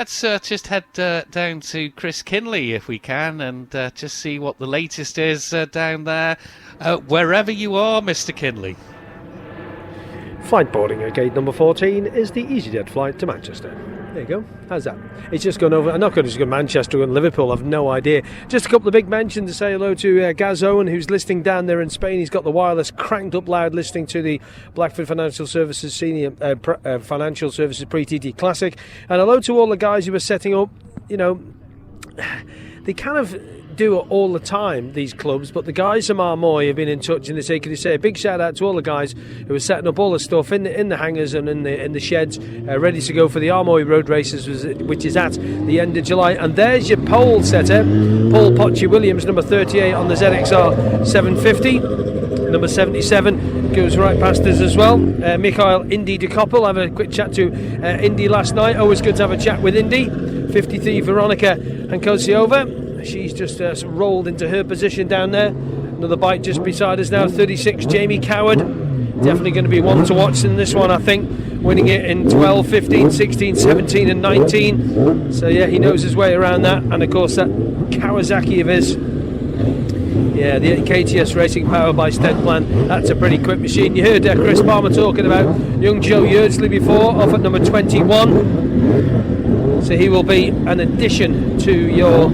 Let's just head down to Chris Kinley if we can, and just see what the latest is down there. Wherever you are, Mr. Kinley. Flight boarding at gate number 14 is the EasyJet flight to Manchester. There you go. How's that? It's just gone over. I'm not going to just go to Manchester and Liverpool. I've no idea. Just a couple of big mentions to say hello to Gaz Owen, who's listening down there in Spain. He's got the wireless cranked up loud, listening to the Blackford Financial Services Senior Financial Services Pre-TT Classic. And hello to all the guys who are setting up. You know, they kind of do it all the time, these clubs, but the guys from Armoy have been in touch, and they say, can you say a big shout out to all the guys who are setting up all the stuff in the hangars and in the sheds, ready to go for the Armoy Road Races, which is at the end of July. And there's your pole setter, Paul Potchy Williams, number 38 on the ZXR 750. Number 77 goes right past us as well. Mikhail Indy de Koppel. I have a quick chat to Indy last night. Always good to have a chat with Indy. 53 Veronica Ankosiova. She's just rolled into her position down there. Another bike just beside us now. 36 Jamie Coward. Definitely going to be one to watch in this one, I think. Winning it in 12, 15, 16, 17 and 19. So yeah, he knows his way around that. And of course that Kawasaki of his. Yeah, the KTS Racing powered by Steadplan. That's a pretty quick machine. You heard Chris Palmer talking about young Joe Yeardsley before, off at number 21. So he will be an addition to your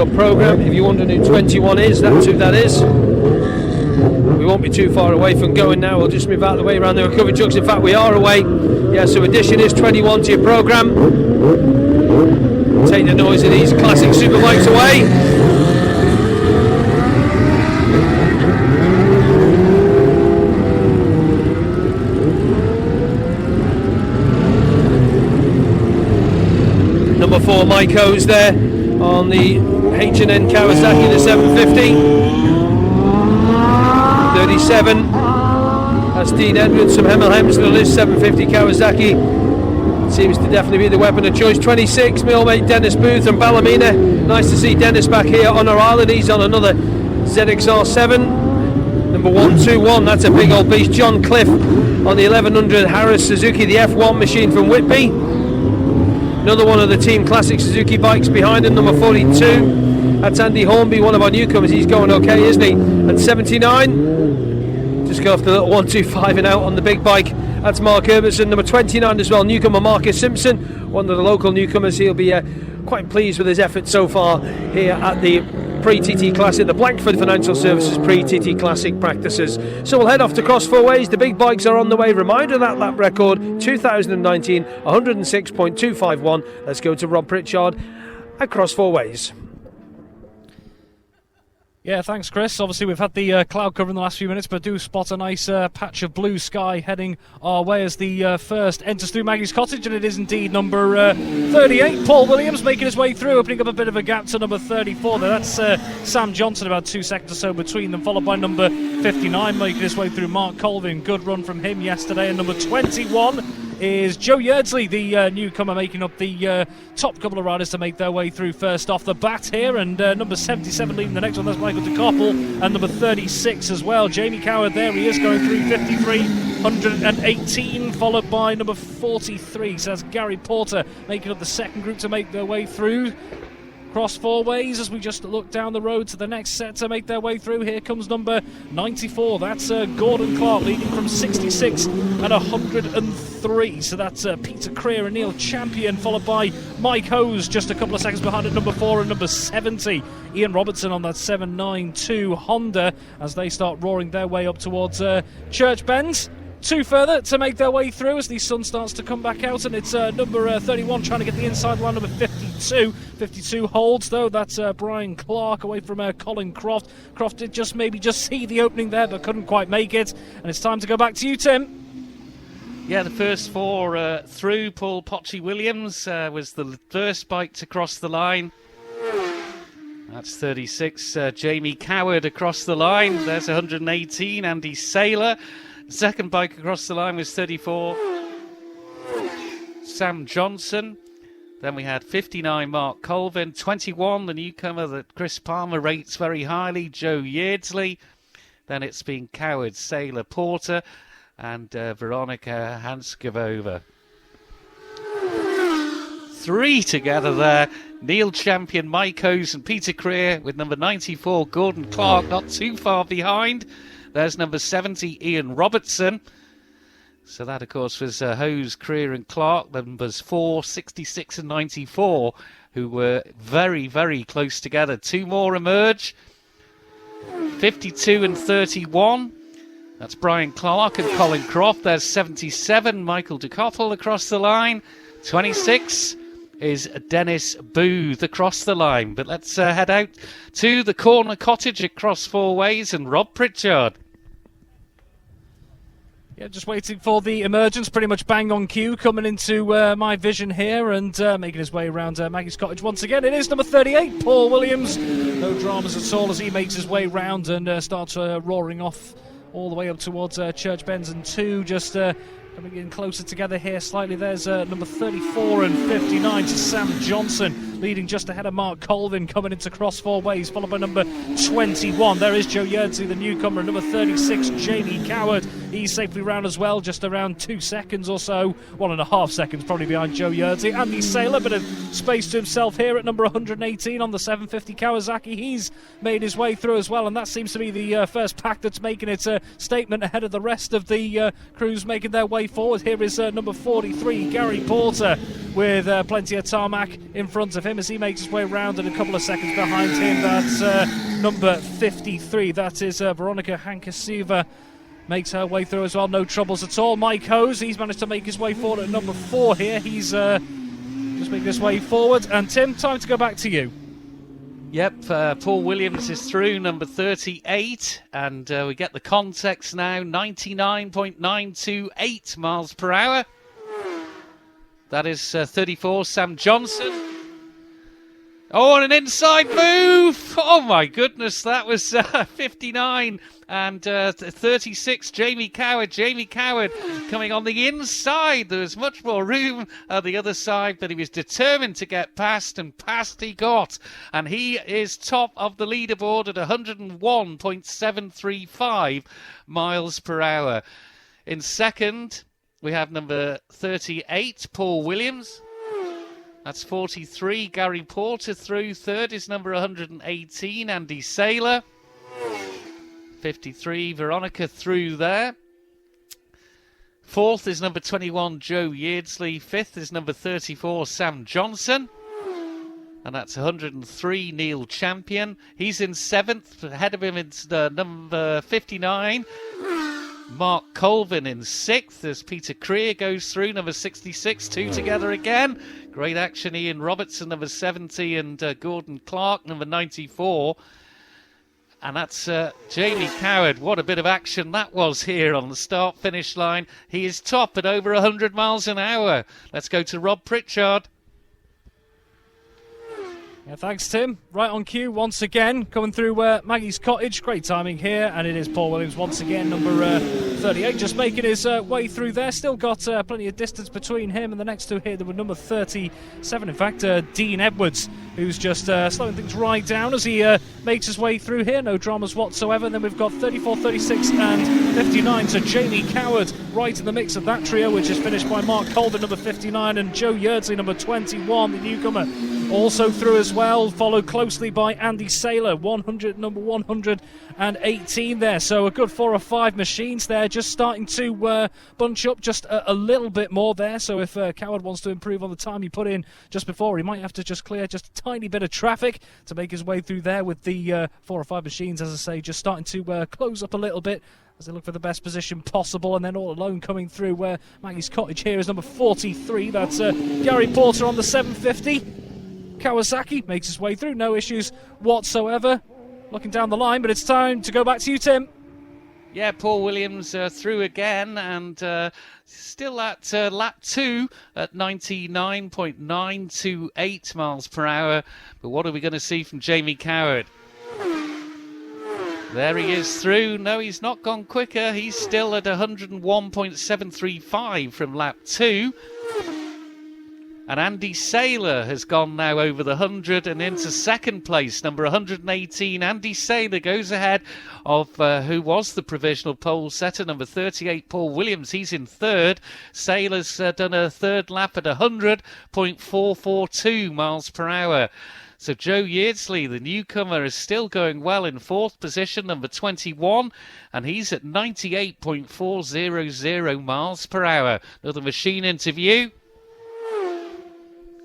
programme. If you wonder who 21 is, that's who that is. We won't be too far away from going now. We'll just move out of the way around the recovery trucks. In fact, we are away. Yeah, so addition is 21 to your programme. Take the noise of these classic superbikes away. Number 4, Mike Hose there on the H&N Kawasaki, the 750. 37. That's Dean Edwards from Hemel Hempstead. His 750 Kawasaki seems to definitely be the weapon of choice. 26, my old mate Dennis Booth from Ballymena. Nice to see Dennis back here on our island. He's on another ZXR 7. Number 121, that's a big old beast. John Cliff on the 1100 Harris Suzuki, the F1 machine from Whitby. Another one of the Team Classic Suzuki bikes behind him, number 42. That's Andy Hornby, one of our newcomers. He's going okay, isn't he? And 79. Just go off the little 125 and out on the big bike. That's Mark Herbertson, number 29 as well. Newcomer Marcus Simpson, one of the local newcomers. He'll be quite pleased with his efforts so far here at the Pre-TT Classic, the Blackford Financial Services Pre-TT Classic practices. So we'll head off to Cross Four Ways. The big bikes are on the way. Reminder that lap record 2019 106.251. Let's go to Rob Pritchard at Cross Four Ways. Yeah, thanks, Chris. Obviously, we've had the cloud cover in the last few minutes, but do spot a nice patch of blue sky heading our way as the first enters through Maggie's Cottage, and it is indeed number 38, Paul Williams, making his way through, opening up a bit of a gap to number 34 there. That's Sam Johnson, about 2 seconds or so between them, followed by number 59, making his way through Mark Colvin. Good run from him yesterday, and number 21 is Joe Yeardsley, the newcomer, making up the top couple of riders to make their way through first off the bat here, and number 77 leading the next one. That's Michael de Koppel, and number 36 as well. Jamie Coward, there he is, going through 53, 118, followed by number 43. So that's Gary Porter making up the second group to make their way through. Cross Four Ways as we just look down the road to the next set to make their way through. Here comes number 94. That's Gordon Clark leading from 66 and 103. So that's Peter Creer and Neil Champion, followed by Mike Hose just a couple of seconds behind at number 4 and number 70. Ian Robertson on that 792 Honda as they start roaring their way up towards Church Bend. 2 further to make their way through as the sun starts to come back out, and it's number 31 trying to get the inside line, number 52. 52 holds though. That's Brian Clark away from Colin Croft. Croft did maybe just see the opening there but couldn't quite make it, and it's time to go back to you, Tim. Yeah, the first 4 through. Paul Potchy Williams was the first bike to cross the line. That's 36. Jamie Coward across the line. There's 118. Andy Saylor. Second bike across the line was 34, Sam Johnson. Then we had 59, Mark Colvin. 21, the newcomer that Chris Palmer rates very highly, Joe Yeardsley. Then it's been Coward, Saylor, Porter, and Veronica Hanskavova. three together there. Neil Champion, Mike Hose and Peter Creer with number 94, Gordon Clark, not too far behind. There's number 70, Ian Robertson. So that, of course, was Hose, Creer and Clark. Numbers 4, 66 and 94, who were very, very close together. Two more emerge. 52 and 31. That's Brian Clark and Colin Croft. There's 77, Michael de Koppel across the line. 26 is Dennis Booth across the line. But let's head out to the corner cottage across four ways and Rob Pritchard. Yeah, just waiting for the emergence, pretty much bang on cue, coming into my vision here and making his way around Maggie's Cottage once again. It is number 38, Paul Williams. No dramas at all as he makes his way round and starts roaring off all the way up towards Church Benson 2, just coming in closer together here slightly. There's number 34 and 59 to Sam Johnson, leading just ahead of Mark Colvin, coming into cross four ways, followed by number 21. There is Joe Yerdsley, the newcomer, and number 36, Jamie Coward. He's safely round as well, just around 2 seconds or so, 1.5 seconds probably behind Joe Yerdsley. Andy Saylor, bit of space to himself here at number 118 on the 750 Kawasaki. He's made his way through as well, and that seems to be the first pack that's making its statement ahead of the rest of the crews making their way forward. Here is number 43, Gary Porter, with plenty of tarmac in front of him as he makes his way round, and a couple of seconds behind him, that's number 53. That is Veronica Hankasiva. Makes her way through as well, no troubles at all. Mike Hose, he's managed to make his way forward at number 4 here. He's just making his way forward. And Tim, time to go back to you. Yep, Paul Williams is through, number 38, and we get the context now, 99.928 miles per hour. That is 34, Sam Johnson. Oh, and an inside move! Oh my goodness, that was 59 and 36, Jamie Coward. Jamie Coward coming on the inside. There was much more room on the other side, but he was determined to get past, and past he got. And he is top of the leaderboard at 101.735 miles per hour. In second, we have number 38, Paul Williams. That's 43, Gary Porter through. Third is number 118, Andy Saylor. 53, Veronica through there. Fourth is number 21, Joe Yerdsley. Fifth is number 34, Sam Johnson. And that's 103, Neil Champion. He's in seventh. Ahead of him is number 59, Mark Colvin in sixth as Peter Creer goes through, number 66, two together again. Great action, Ian Robertson, number 70, and Gordon Clark, number 94. And that's Jamie Coward. What a bit of action that was here on the start-finish line. He is top at over 100 miles an hour. Let's go to Rob Pritchard. Yeah, thanks, Tim. Right on cue once again, coming through Maggie's Cottage. Great timing here, and it is Paul Williams once again, number 38, just making his way through there. Still got plenty of distance between him and the next two here. There were number 37, in fact, Dean Edwards, who's just slowing things right down as he makes his way through here. No dramas whatsoever. And then we've got 34, 36 and 59, so Jamie Coward right in the mix of that trio, which is finished by Mark Colvin, number 59, and Joe Yerdsley, number 21, the newcomer, also through as well, followed closely by Andy Saylor, number 118 there. So a good 4 or 5 machines there, just starting to bunch up just a little bit more there. So if Coward wants to improve on the time he put in just before, he might have to just clear just a tiny bit of traffic to make his way through there with the 4 or 5 machines, as I say, just starting to close up a little bit as they look for the best position possible. And then all alone coming through where Maggie's Cottage here is number 43. That's Gary Porter on the 750. Kawasaki makes his way through, no issues whatsoever. Looking down the line, but it's time to go back to you, Tim. Yeah, Paul Williams through again, and still at lap 2 at 99.928 miles per hour. But what are we going to see from Jamie Coward? There he is through. No, he's not gone quicker. He's still at 101.735 from lap 2. And Andy Saylor has gone now over the 100 and into second place, number 118. Andy Saylor goes ahead of who was the provisional pole setter, number 38, Paul Williams. He's in third. Saylor's done a third lap at 100.442 miles per hour. So Joe Yeardsley, the newcomer, is still going well in fourth position, number 21, and he's at 98.400 miles per hour. Another machine interview.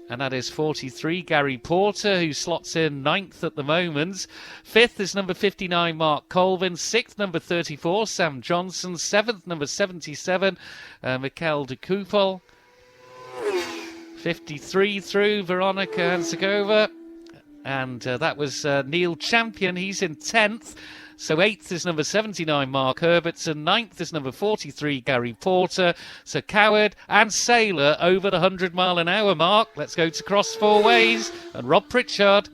And that is 43, Gary Porter, who slots in ninth at the moment. Fifth is number 59, Mark Colvin. Sixth, number 34, Sam Johnson. Seventh, number 77, Mikhail de Kupel. 53 through, Veronica Hanzagova. And that was Neil Champion. He's in 10th. So 8th is number 79, Mark Herbertson. 9th is number 43, Gary Porter. So Coward and Saylor over the 100-mile-an-hour mark. Let's go to cross four ways. And Rob Pritchard.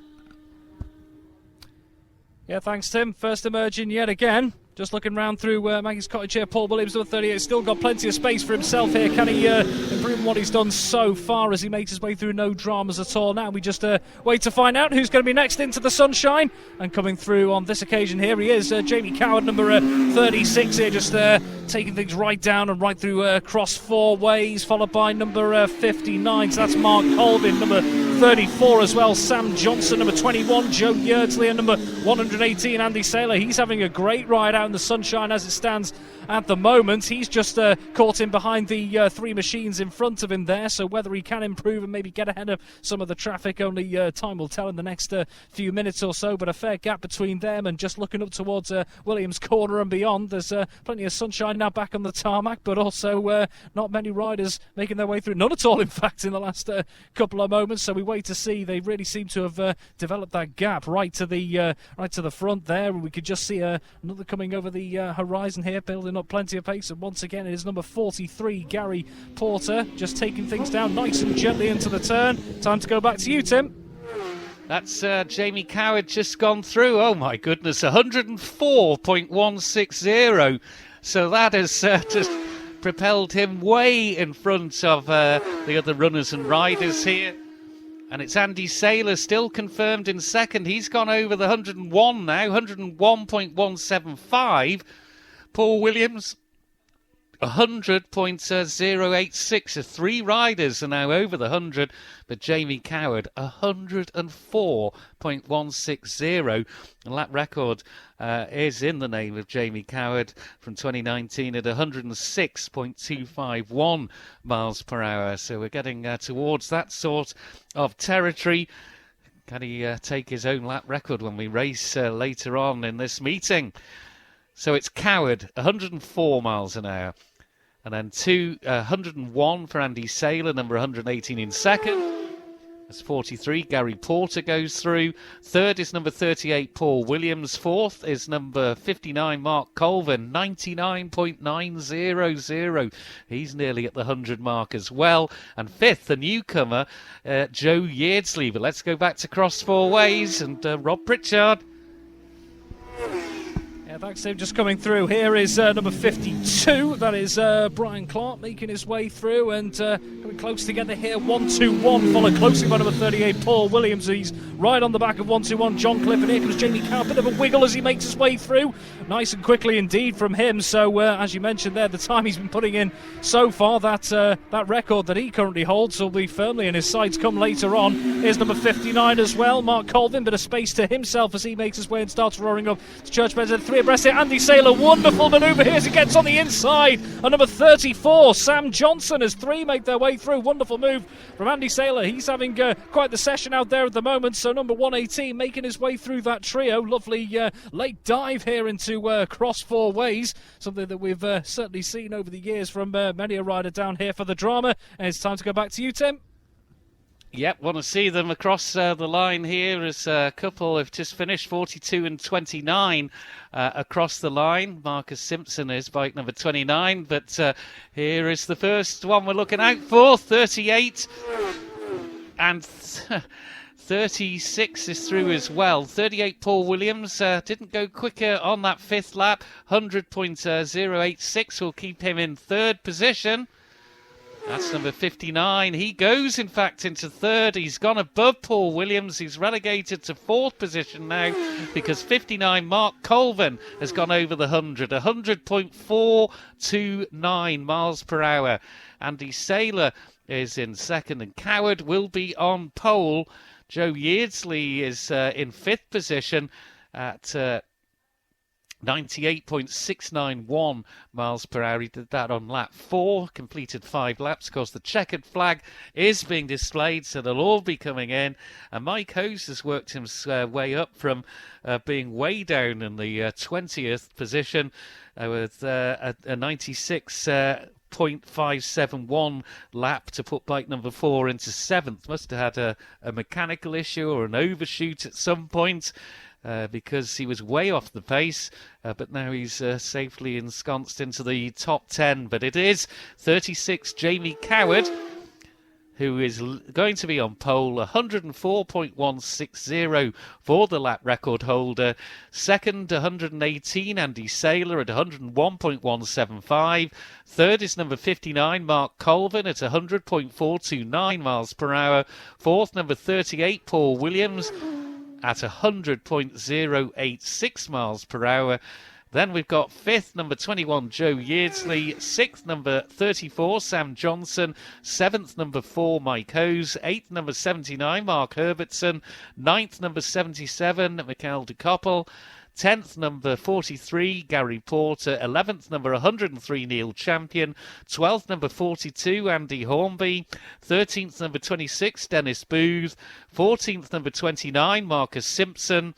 Yeah, thanks, Tim. First emerging yet again. Just looking round through Maggie's Cottage here. Paul Williams, number 38, still got plenty of space for himself here. Can he improve on what he's done so far as he makes his way through? No dramas at all. Now we just wait to find out who's going to be next into the sunshine. And coming through on this occasion here he is, Jamie Coward, number 36 here, just taking things right down and right through cross four ways, followed by number 59. So that's Mark Colvin, number 34 as well. Sam Johnson, number 21. Joe Yeardsley, and number 118, Andy Saylor. He's having a great ride out in the sunshine as it stands at the moment. He's just caught in behind the three machines in front of him there, so whether he can improve and maybe get ahead of some of the traffic, only time will tell in the next few minutes or so, but a fair gap between them. And just looking up towards Williams Corner and beyond, there's plenty of sunshine now back on the tarmac, but also not many riders making their way through, none at all in fact in the last couple of moments. So we wait to see. They really seem to have developed that gap right to the front there, and we could just see another coming over the horizon here, building up plenty of pace. And once again it is number 43, Gary Porter, just taking things down nice and gently into the turn. Time to go back to you, Tim. That's Jamie Coward just gone through. Oh my goodness, 104.160. So that has just propelled him way in front of the other runners and riders here. And it's Andy Saylor still confirmed in second. He's gone over the 101 now, 101.175. Paul Williams, 100.086. So three riders are now over the 100, but Jamie Coward, 104.160. And that record is in the name of Jamie Coward from 2019 at 106.251 miles per hour. So we're getting towards that sort of territory. Can he take his own lap record when we race later on in this meeting? So it's Coward, 104 miles an hour. And then 101 for Andy Saylor, number 118 in second. That's 43. Gary Porter goes through. Third is number 38, Paul Williams. Fourth is number 59, Mark Colvin, 99.900. He's nearly at the 100 mark as well. And fifth, the newcomer, Joe Yeardsley. But let's go back to cross four ways and Rob Pritchard. Yeah, thanks, Tim. Just coming through here is number 52. That is Brian Clark making his way through and coming close together here. 1-2-1, followed closely by number 38, Paul Williams. He's right on the back of 1-2-1, John Cliff. And here comes Jamie Coward. Bit of a wiggle as he makes his way through. Nice and quickly indeed from him. So, as you mentioned there, the time he's been putting in so far, that record that he currently holds will be firmly in his sights come later on. Here's number 59 as well, Mark Colvin. Bit of space to himself as he makes his way and starts roaring up to Church Benson. Three abreast here. Andy Saylor, wonderful manoeuvre here as he gets on the inside. And number 34, Sam Johnson, as three make their way through. Wonderful move from Andy Saylor. He's having quite the session out there at the moment. So number 118 making his way through that trio. Lovely late dive here into cross four ways. Something that we've certainly seen over the years from many a rider down here for the drama. And it's time to go back to you, Tim. Yep, want to see them across the line here as a couple have just finished 42 and 29 across the line. Marcus Simpson is bike number 29, but here is the first one we're looking out for, 38 and 36 is through as well. 38 Paul Williams didn't go quicker on that fifth lap. 100.086 will keep him in third position. That's number 59. He goes, in fact, into third. He's gone above Paul Williams. He's relegated to fourth position now because 59, Mark Colvin, has gone over the 100. 100.429 miles per hour. Andy Saylor is in second, and Coward will be on pole. Joe Yeardsley is in fifth position at 98.691 miles per hour. He did that on lap 4, completed 5 laps. Of course, the checkered flag is being displayed, so they'll all be coming in. And Mike Hose has worked his way up from being way down in the 20th position with a 96.571 lap to put bike number 4 into 7th. Must have had a mechanical issue or an overshoot at some point. Because he was way off the pace, but now he's safely ensconced into the top 10. But it is 36 Jamie Coward who is going to be on pole, 104.160 for the lap record holder. Second, 118, Andy Saylor at 101.175. Third is number 59, Mark Colvin at 100.429 miles per hour. Fourth, number 38, Paul Williams at 100.086 miles per hour. Then we've got fifth, number 21, Joe Yeardsley. Sixth, number 34, Sam Johnson. Seventh, number 4, Mike Hose. Eighth, number 79, Mark Herbertson. Ninth, number 77, Mikhail de Koppel. 10th, number 43, Gary Porter. 11th, number 103, Neil Champion. 12th, number 42, Andy Hornby. 13th, number 26, Dennis Booth. 14th, number 29, Marcus Simpson.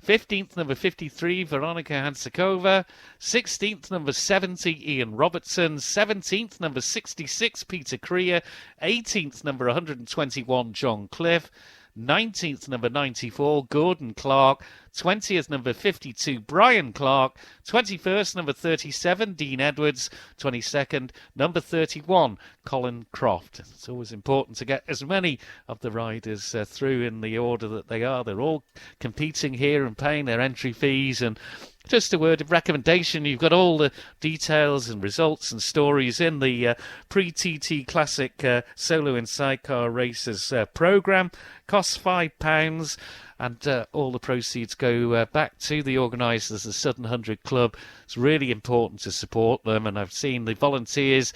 15th, number 53, Veronica Hansakova. 16th, number 70, Ian Robertson. 17th, number 66, Peter Creer. 18th, number 121, John Cliff. 19th, number 94, Gordon Clark. 20th, number 52, Brian Clark. 21st, number 37, Dean Edwards. 22nd, number 31, Colin Croft. It's always important to get as many of the riders through in the order that they are. They're all competing here and paying their entry fees. And just a word of recommendation, you've got all the details and results and stories in the pre-TT Classic Solo and Sidecar Races programme. Costs £5, and all the proceeds go back to the organisers, the Southern 100 Club. It's really important to support them, and I've seen the volunteers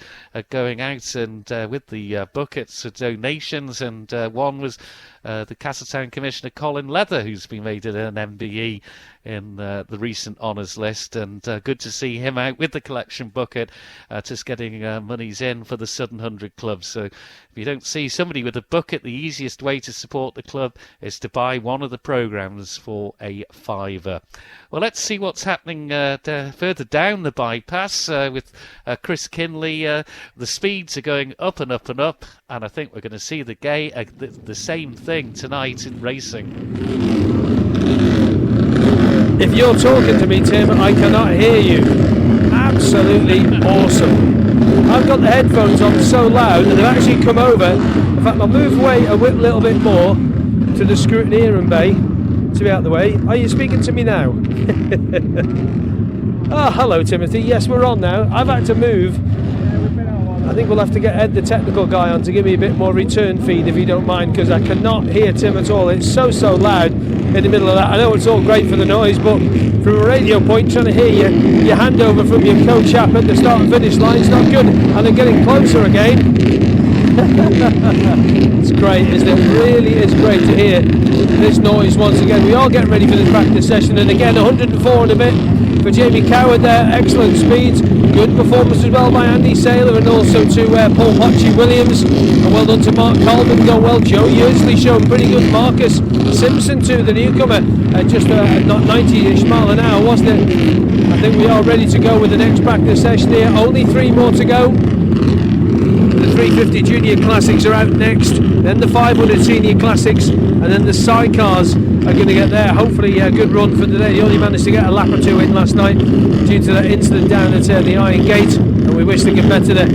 going out and with the buckets of donations, and one was the Castletown Commissioner Colin Leather, who's been made an MBE in the recent honours list, and good to see him out with the collection bucket, just getting monies in for the Southern 100 Club. So if you don't see somebody with a bucket, the easiest way to support the club is to buy one of the programmes for a £5. Well, let's see what's happening further down the bypass with Chris Kinley. The speeds are going up and up and up, and I think we're going to see the same thing tonight in racing. If you're talking to me, Tim, I cannot hear you. Absolutely awesome. I've got the headphones on so loud that they've actually come over. In fact, I'll move away a little bit more to the scrutineering bay to be out of the way. Are you speaking to me now? Oh, hello, Timothy. Yes, we're on now. I've had to move. I think we'll have to get Ed, the technical guy, on to give me a bit more return feed, if you don't mind, because I cannot hear Tim at all. It's so loud in the middle of that. I know it's all great for the noise, but from a radio point, trying to hear your handover from your co-chap at the start and finish line is not good. And they're getting closer again. It's great, isn't it? Really is great to hear this noise once again. We are getting ready for the practice session, and again 104 and a bit for Jamie Coward there. Excellent speeds, good performance as well by Andy Saylor, and also to Paul Potchy Williams, and well done to Mark Colvin. Go well. Joe Yeardsley showing pretty good. Marcus Simpson too, the newcomer, just not 90-ish mile an hour, wasn't it? I think we are ready to go with the next practice session here. Only 3 more to go. The 350 Junior Classics are out next, then the 500 Senior Classics, and then the sidecars are going to get there. Hopefully a good run for today. He only managed to get a lap or two in last night due to that incident down at the Iron Gate, and we wish the competitor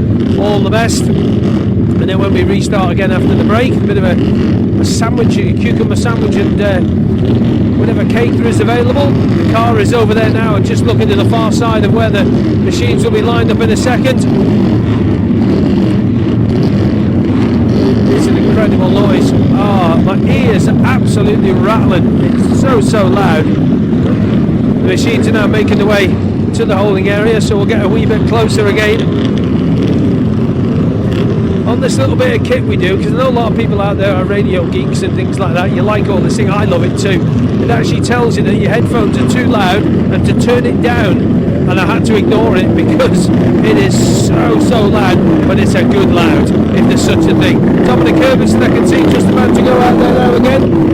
all the best. And then when we restart again after the break, a bit of a sandwich, a cucumber sandwich, and whatever cake there is available. The car is over there now and just looking to the far side of where the machines will be lined up in a second. absolutely rattling. It's so loud. The machines are now making their way to the holding area, so we'll get a wee bit closer again on this little bit of kit we do, because I know a lot of people out there are radio geeks and things like that. You like all this thing. I love it too. It actually tells you that your headphones are too loud and to turn it down, and I had to ignore it because it is so loud, but it's a good loud if there's such a thing. Top of the curve, as I can see, just about to go out there now again.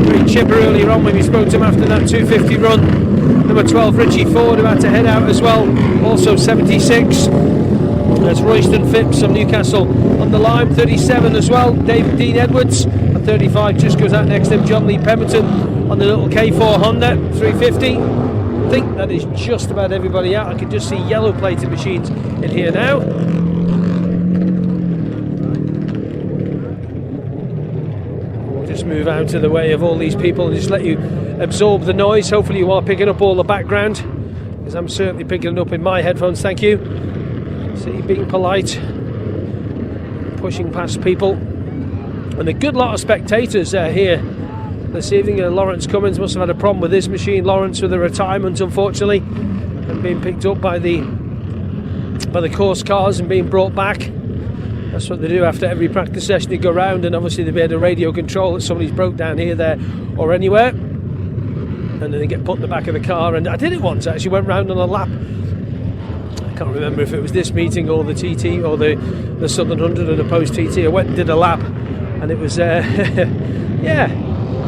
Pretty chipper earlier on when we spoke to him after that 250 run. Number 12 Richie Ford, who had to head out as well, also 76. That's Royston Phipps from Newcastle on the line, 37 as well. David Dean Edwards at 35 just goes out next to him. John Lee Pemberton on the little K4 Honda 350. I think that is just about everybody out. I can just see yellow plated machines in here now. We'll just move out of the way of all these people and just let you absorb the noise. Hopefully you are picking up all the background, because I'm certainly picking it up in my headphones. Thank you. See, being polite, pushing past people, and a good lot of spectators here this evening. Lawrence Cummins must have had a problem with his machine. Lawrence with a retirement, unfortunately, and being picked up by the course cars and being brought back. That's what they do after every practice session. They go round, and obviously they've had a radio control that somebody's broke down here, there, or anywhere, and then they get put in the back of the car. And I did it once. I actually went round on a lap. I can't remember if it was this meeting or the TT or the Southern 100 or the post TT. I went and did a lap, and it was yeah,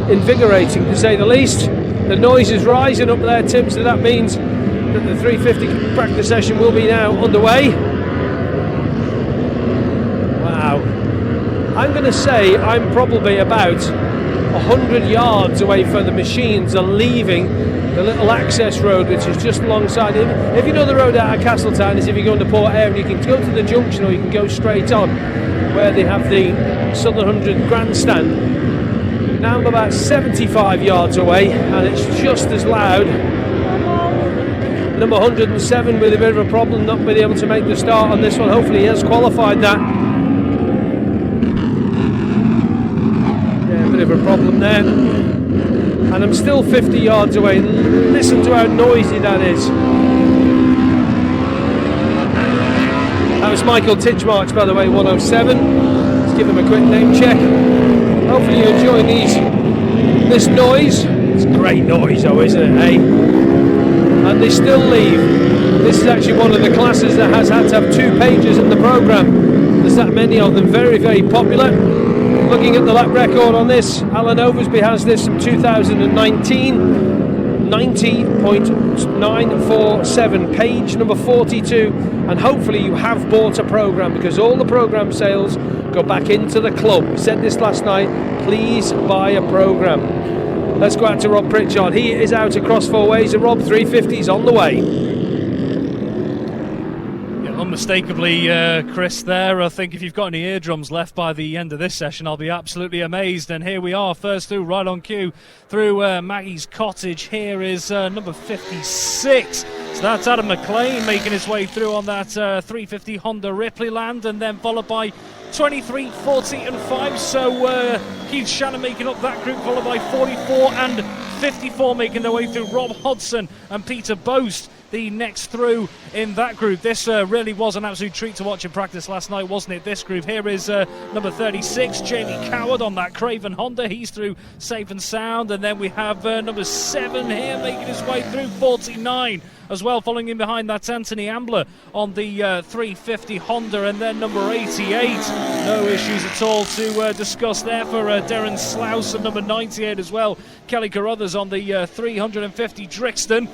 invigorating to say the least. The noise is rising up there, Tim, so that means that the 350 practice session will be now underway. Wow, I'm going to say I'm probably about 100 yards away from the machines are leaving the little access road, which is just alongside it. If you know the road out of Castletown, is if you go into Port Eyre, you can go to the junction or you can go straight on where they have the Southern 100 grandstand. Now I'm about 75 yards away, and it's just as loud. Number 107 with a bit of a problem, not being able to make the start on this one. Hopefully he has qualified that. Yeah, a bit of a problem there. And I'm still 50 yards away. Listen to how noisy that is. That was Michael Titchmarch, by the way, 107. Let's give him a quick name check. Hopefully you're enjoying this noise. It's great noise though, isn't it, eh? And they still leave. This is actually one of the classes that has had to have 2 pages in the programme. There's that many of them, very, very popular. Looking at the lap record on this, Alan Oversby has this from 2019, 90.947, page number 42, and hopefully you have bought a programme, because all the programme sales go back into the club. We said this last night, please buy a programme. Let's go out to Rob Pritchard. He is out across 4 ways, and Rob, 350's on the way. Unmistakably, Chris there. I think if you've got any eardrums left by the end of this session, I'll be absolutely amazed. And here we are, first through, right on cue, through Maggie's Cottage. Here is number 56. So that's Adam McLean making his way through on that 350 Honda Ripley Land, and then followed by 23, 40 and 5. So Keith Shannon making up that group, followed by 44 and 54 making their way through. Rob Hodson and Peter Boast the next through in that group. This really was an absolute treat to watch in practice last night, wasn't it? This group. Here is number 36, Jamie Coward on that Craven Honda. He's through safe and sound. And then we have number 7 here making his way through, 49 as well. Following in behind, that's Anthony Ambler on the 350 Honda. And then number 88, no issues at all to discuss there for Darren Slouse, and number 98 as well, Kelly Carruthers on the 350 Drixton.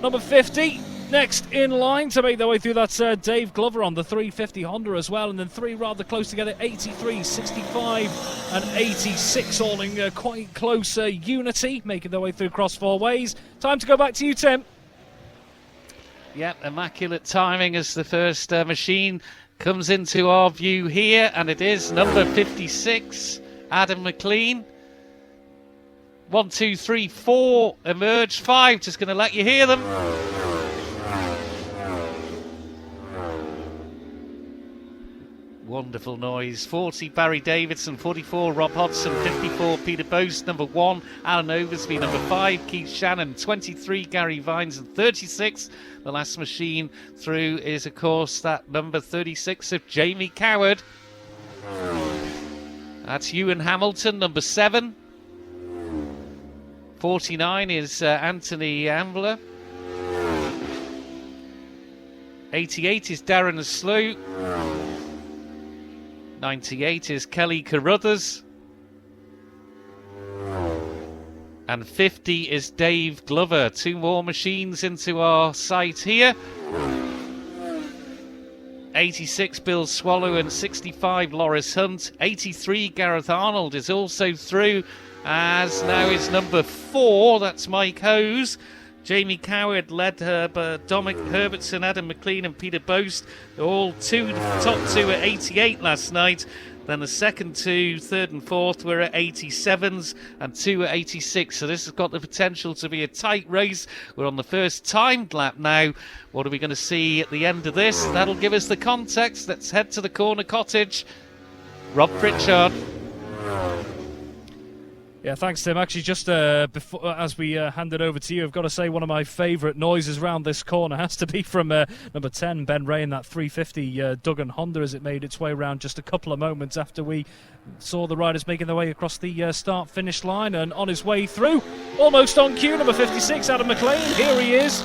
Number 50 next in line to make their way through. That's Dave Glover on the 350 Honda as well. And then 3 rather close together, 83, 65 and 86, all in quite close unity, making their way through across 4 ways. Time to go back to you, Tim. Yep, immaculate timing as the first machine comes into our view here. And it is number 56, Adam McLean. 1, 2, 3, 4 emerged. 5, just going to let you hear them. Wonderful noise. 40 Barry Davidson, 44 Rob Hodgson, 54 Peter Boast, number 1 Alan Oversby, number 5 Keith Shannon, 23 Gary Vines, and 36 the last machine through is of course that number 36 of Jamie Coward. That's Ewan Hamilton, number 7. 49 is Anthony Ambler. 88 is Darren Slew. 98 is Kelly Carruthers. And 50 is Dave Glover. 2 more machines into our site here. 86 Bill Swallow and 65 Loris Hunt. 83 Gareth Arnold is also through, as now is number 4. That's Mike Hose. Jamie Coward led Dominic Herbertson, Adam McLean and Peter Boast. All top two at 88 last night. Then the second 2, third and fourth, were at 87s and 2 at 86. So this has got the potential to be a tight race. We're on the first timed lap now. What are we going to see at the end of this? That'll give us the context. Let's head to the corner cottage. Rob Pritchard. Yeah, thanks, Tim. Actually, just before, as we hand it over to you, I've got to say one of my favourite noises round this corner has to be from number 10, Ben Ray, in that 350 Duggan Honda, as it made its way around just a couple of moments after we saw the riders making their way across the start-finish line. And on his way through, almost on cue, number 56, Adam McLean. Here he is,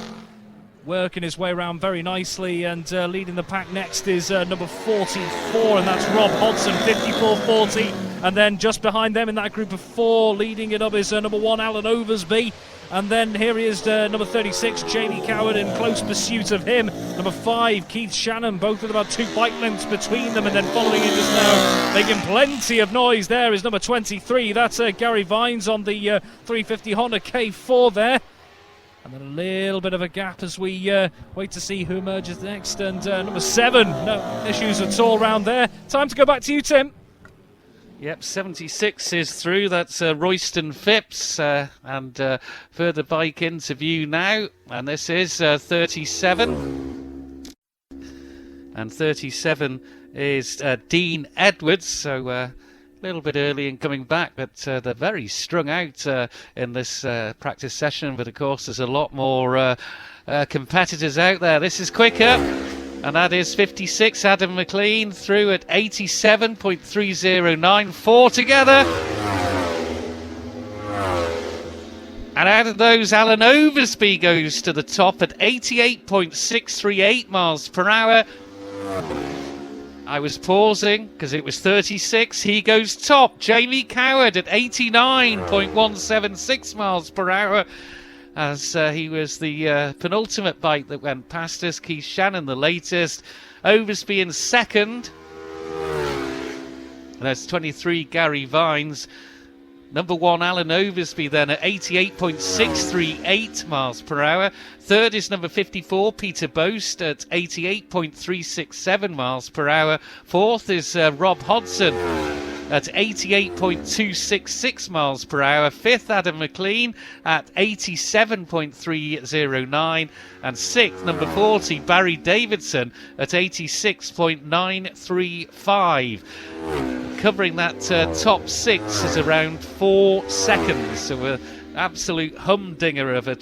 working his way around very nicely, and leading the pack next is number 44, and that's Rob Hodgson, 54.40. And then just behind them in that group of 4, leading it up, is number 1, Alan Oversby. And then here he is, number 36, Jamie Coward, in close pursuit of him. Number 5, Keith Shannon, both with about 2 bike lengths between them. And then following it just now, making plenty of noise there, is number 23. That's Gary Vines on the 350 Honda K4 there. And then a little bit of a gap as we wait to see who emerges next. And number 7, no issues at all round there. Time to go back to you, Tim. Yep, 76 is through. That's Royston Phipps. And further bike interview now. And this is 37. And 37 is Dean Edwards. So a little bit early in coming back, but they're very strung out in this practice session. But of course, there's a lot more competitors out there. This is quicker. And that is 56, Adam McLean, through at 87.309. 4 together. And out of those, Alan Oversby goes to the top at 88.638 miles per hour. I was pausing because it was 36. He goes top. Jamie Coward at 89.176 miles per hour. As he was the penultimate bike that went past us. Keith Shannon, the latest. Oversby in second. And that's 23, Gary Vines. Number 1, Alan Oversby then at 88.638 miles per hour. Third is number 54, Peter Boast at 88.367 miles per hour. Fourth is Rob Hodgson at 88.266 miles per hour. Fifth, Adam McLean at 87.309. And sixth, number 40, Barry Davidson at 86.935. Covering that top 6 is around 4 seconds. So an absolute humdinger of a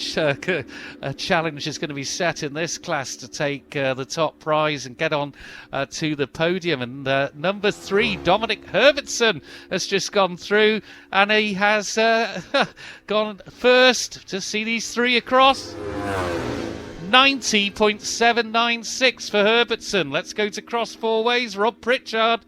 challenge is going to be set in this class to take the top prize and get on to the podium. And number 3, Dominic Herbertson, has just gone through, and he has gone first. To see these 3 across. 90.796 for Herbertson. Let's go to cross 4 ways. Rob Pritchard.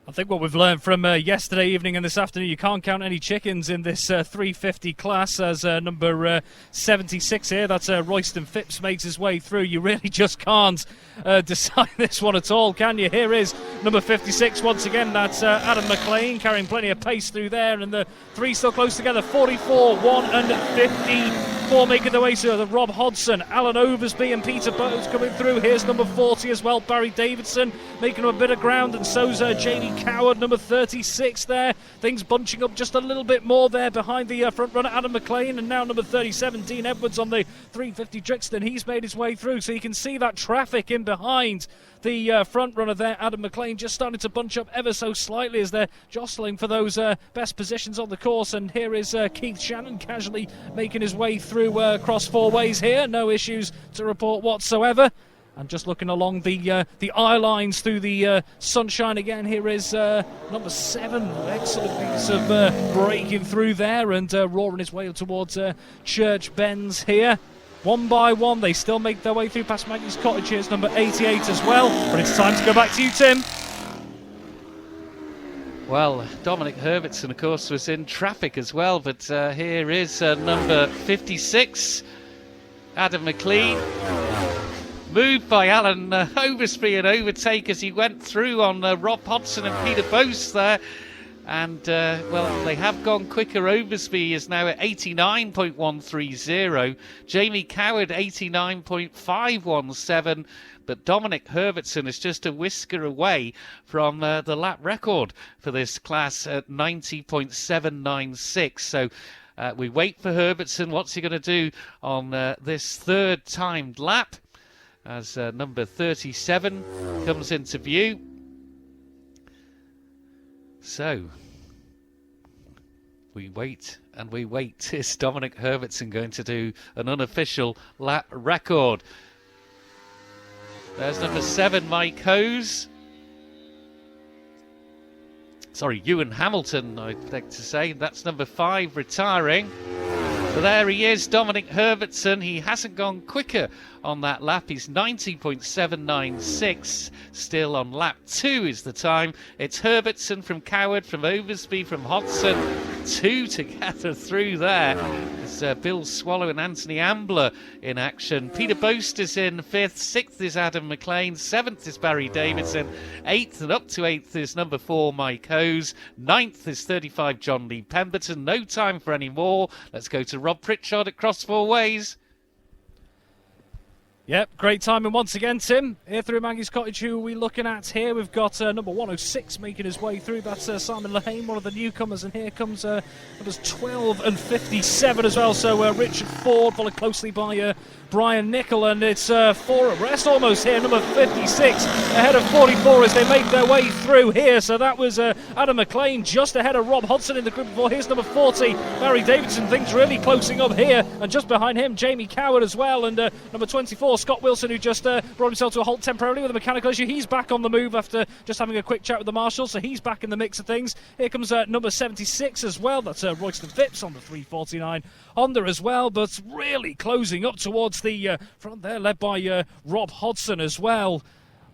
I think what we've learned from yesterday evening and this afternoon, you can't count any chickens in this 350 class, as number 76 here, that's Royston Phipps, makes his way through. You really just can't decide this one at all, can you? Here is number 56 once again, that's Adam McLean, carrying plenty of pace through there, and the 3 still close together. 44, 1 and 54 making their way to the Rob Hodgson, Alan Oversby and Peter Boats coming through. Here's number 40 as well, Barry Davidson making a bit of ground, and so's Jamie Coward, number 36 there. Things bunching up just a little bit more there behind the front runner Adam McLean, and now number 37 Dean Edwards on the 350 Drixton. He's made his way through, so you can see that traffic in behind the front runner there, Adam McLean, just starting to bunch up ever so slightly as they're jostling for those best positions on the course. And here is Keith Shannon casually making his way through across four ways here. No issues to report whatsoever. And just looking along the eye lines through the sunshine again, here is number 7. Excellent piece of breaking through there and roaring his way towards Church Bends here. One by one, they still make their way through past Maggie's Cottage. Here's number 88 as well. But it's time to go back to you, Tim. Well, Dominic Herbertson, of course, was in traffic as well. But here is number 56, Adam McLean. Moved by Alan Oversby and overtake as he went through on Rob Hodson and Peter Bose there. And, well, they have gone quicker. Oversby is now at 89.130. Jamie Coward, 89.517. But Dominic Herbertson is just a whisker away from the lap record for this class at 90.796. So we wait for Herbertson. What's he going to do on this third timed lap? As number 37 comes into view. So, we wait and we wait. Is Dominic Herbertson going to do an unofficial lap record? There's number 7, Mike Hose. Sorry, Ewan Hamilton, I'd like to say. That's number 5, retiring. So there he is, Dominic Herbertson. He hasn't gone quicker on that lap. He's 90.796. Still on lap 2 is the time. It's Herbertson from Coward, from Oversby, from Hodson. 2 together through there. There's Bill Swallow and Anthony Ambler in action. Peter Boast is in 5th. 6th is Adam McLean. 7th is Barry Davidson. 8th and up to 8th is number 4, Mike Hose. 9th is 35, John Lee Pemberton. No time for any more. Let's go to Rob Pritchard at Cross Four Ways. Yep, great timing once again, Tim. Here through Maggie's Cottage, who are we looking at here? We've got number 106 making his way through. That's Simon Lehane, one of the newcomers. And here comes numbers 12 and 57 as well. So Richard Ford, followed closely by Brian Nicol. And it's 4 abreast almost here. Number 56 ahead of 44 as they make their way through here. So that was Adam McLean just ahead of Rob Hodson in the group before. Here's number 40, Barry Davidson. Things really closing up here. And just behind him, Jamie Coward as well. And number 24, Scott Wilson, who just brought himself to a halt temporarily with a mechanical issue. He's back on the move after just having a quick chat with the marshal, so he's back in the mix of things. Here comes number 76 as well. That's Royston Phipps on the 349 Honda as well, but really closing up towards the front there, led by Rob Hodson as well.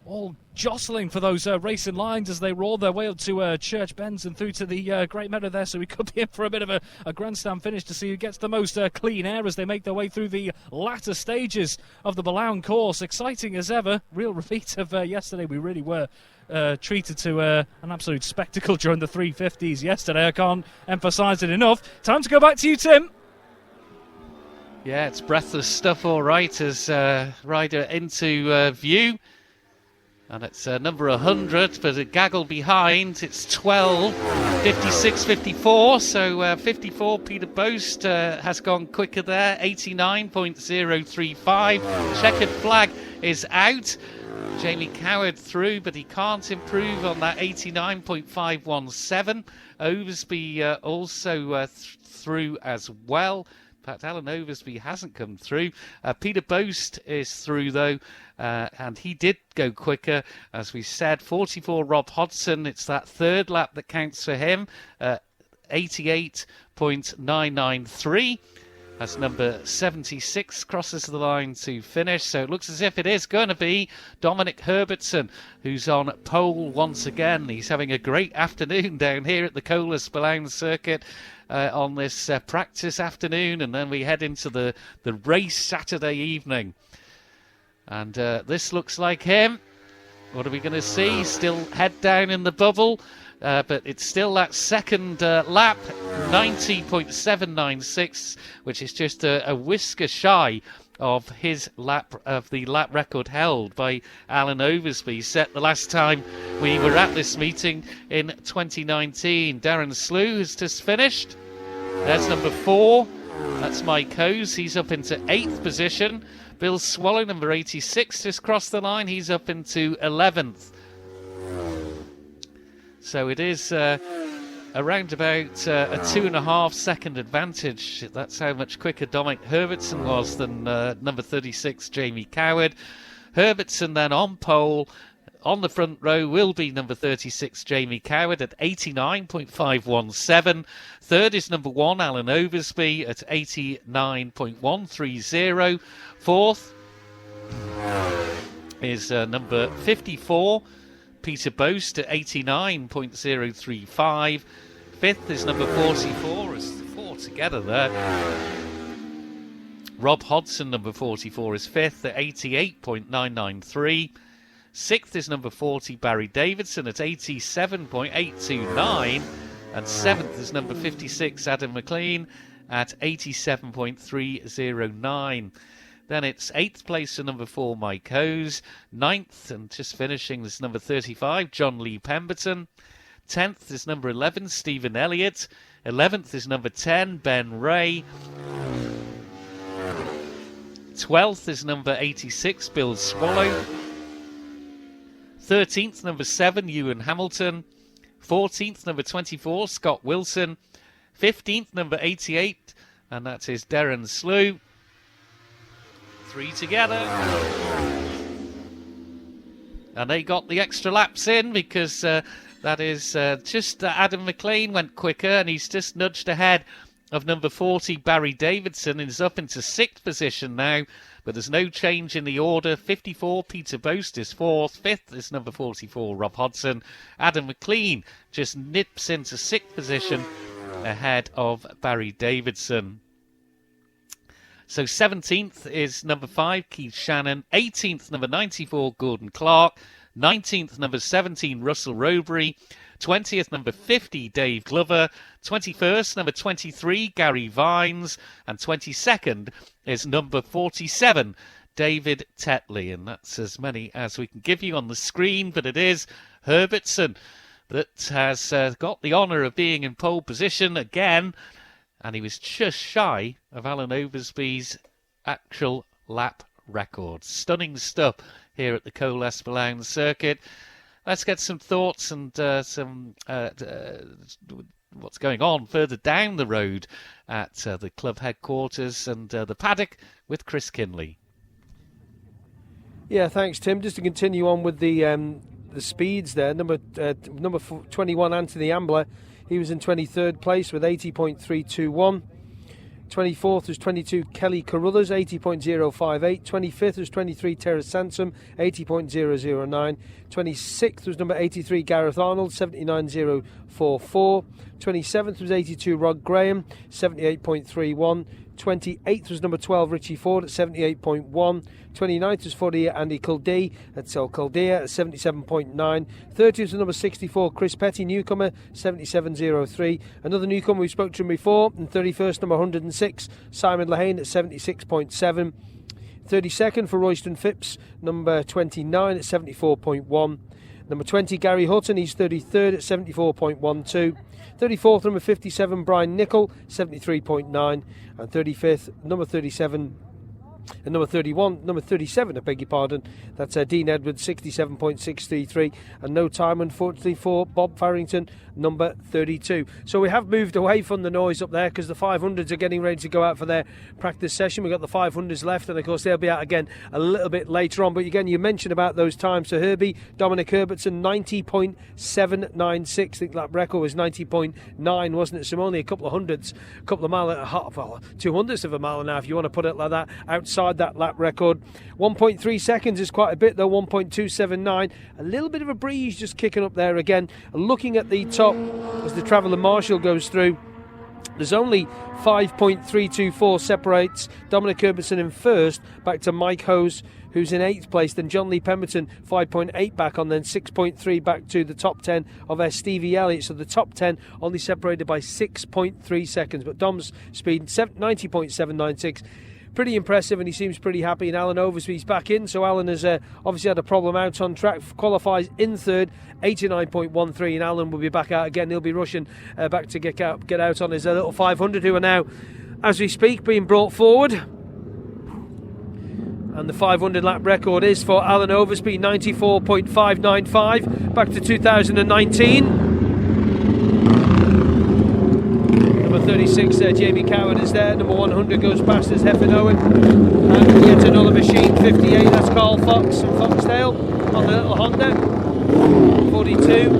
All jostling for those racing lines as they roll their way up to Church Bends and through to the Great Meadow there. So we could be in for a bit of a grandstand finish to see who gets the most clean air as they make their way through the latter stages of the Balown course. Exciting as ever. Real repeat of yesterday. We really were treated to an absolute spectacle during the 350s yesterday. I can't emphasise it enough. Time to go back to you, Tim. Yeah, it's breathless stuff, all right, as rider into view. And it's number 100, but a gaggle behind. It's 12, 56, 54. So 54, Peter Boast has gone quicker there, 89.035. Checkered flag is out. Jamie Coward through, but he can't improve on that 89.517. Oversby also through as well. In fact, Alan Oversby hasn't come through. Peter Boast is through, though, and he did go quicker. As we said, 44, Rob Hodson. It's that third lap that counts for him. 88.993. As number 76 crosses the line to finish. So it looks as if it is going to be Dominic Herbertson, who's on pole once again. He's having a great afternoon down here at the Colas Balown circuit on this practice afternoon. And then we head into the race Saturday evening. And this looks like him. What are we going to see? Still head down in the bubble. But it's still that second lap, 90.796, which is just a whisker shy of his lap, of the lap record held by Alan Oversby, set the last time we were at this meeting in 2019. Darren Slew has just finished. There's number 4, That's Mike Hose. He's up into 8th position. Bill Swallow, number 86, just crossed the line. He's up into 11th. So it is around about a 2.5 second advantage. That's how much quicker Dominic Herbertson was than number 36, Jamie Coward. Herbertson then on pole. On the front row will be number 36, Jamie Coward at 89.517. Third is number 1, Alan Oversby at 89.130. Fourth is number 54, Peter Boast at 89.035. Fifth is number 44, it's 4 together there. Rob Hodson, number 44, is fifth at 88.993. Sixth is number 40, Barry Davidson at 87.829. And seventh is number 56, Adam McLean at 87.309. Then it's 8th place for number 4, Mike Hose. 9th, and just finishing, is number 35, John Lee Pemberton. 10th is number 11, Stephen Elliott. 11th is number 10, Ben Ray. 12th is number 86, Bill Swallow. 13th, number 7, Ewan Hamilton. 14th, number 24, Scott Wilson. 15th, number 88, and that is Darren Slew. 3 together. And they got the extra laps in because that is just Adam McLean went quicker, and he's just nudged ahead of number 40, Barry Davidson, and is up into 6th position now. But there's no change in the order. 54, Peter Boast is 4th. 5th is number 44, Rob Hodson. Adam McLean just nips into 6th position ahead of Barry Davidson. So 17th is number 5, Keith Shannon. 18th, number 94, Gordon Clark. 19th, number 17, Russell Robury. 20th, number 50, Dave Glover. 21st, number 23, Gary Vines. And 22nd is number 47, David Tetley. And that's as many as we can give you on the screen, but it is Herbertson that has got the honour of being in pole position again. And he was just shy of Alan Oversby's actual lap record. Stunning stuff here at the Cole Espelon circuit. Let's get some thoughts and some what's going on further down the road at the club headquarters and the paddock with Chris Kinley. Yeah, thanks, Tim. Just to continue on with the speeds there, number 21, Anthony Ambler, he was in 23rd place with 80.321. 24th was 22, Kelly Carruthers, 80.058. 25th was 23, Terrace Sansom, 80.009. 26th was number 83, Gareth Arnold, 79.044. 27th was 82, Rod Graham, 78.31. 28th was number 12, Richie Ford at 78.1. 29th was 40, Andy Kildee at 77.9. 30th was number 64, Chris Petty, newcomer, 77.03. Another newcomer we spoke to him before. And 31st, number 106, Simon Lehane at 76.7. 32nd for Royston Phipps, number 29 at 74.1. Number 20, Gary Hutton, he's 33rd at 74.12. 34th, number 57, Brian Nicol, 73.9. And 35th, number 37, and number 37, I beg your pardon, that's Dean Edwards, 67.633. And no time, unfortunately, for Bob Farrington, number 32. So we have moved away from the noise up there because the 500s are getting ready to go out for their practice session. We've got the 500s left, and of course they'll be out again a little bit later on. But again, you mentioned about those times. So Herbie, Dominic Herbertson, 90.796. I think that record was 90.9, wasn't it? So only a couple of hundreds, a couple of mile and a half, well, 200ths of a mile and a half, if you want to put it like that, outside that lap record. 1.3 seconds is quite a bit though. 1.279. A little bit of a breeze just kicking up there again. Looking at the top as the Traveller Marshal goes through, there's only 5.324 separates Dominic Herbertson in first, back to Mike Hose, who's in 8th place. Then John Lee Pemberton 5.8 back on, then 6.3 back to the top 10 of Stevie Elliott. So the top 10 only separated by 6.3 seconds. But Dom's speed 90.796. Pretty impressive, and he seems pretty happy. And Alan Oversby's back in, so Alan has obviously had a problem out on track. Qualifies in third, 89.13, and Alan will be back out again. He'll be rushing back to get out on his little 500, who are now as we speak, being brought forward. And the 500 lap record is for Alan Oversby, 94.595, back to 2019. Number 36 there, Jamie Coward is there. Number 100 goes past as Hefin Owen. And yet another machine, 58, that's Carl Fox from Foxdale on the little Honda. 42.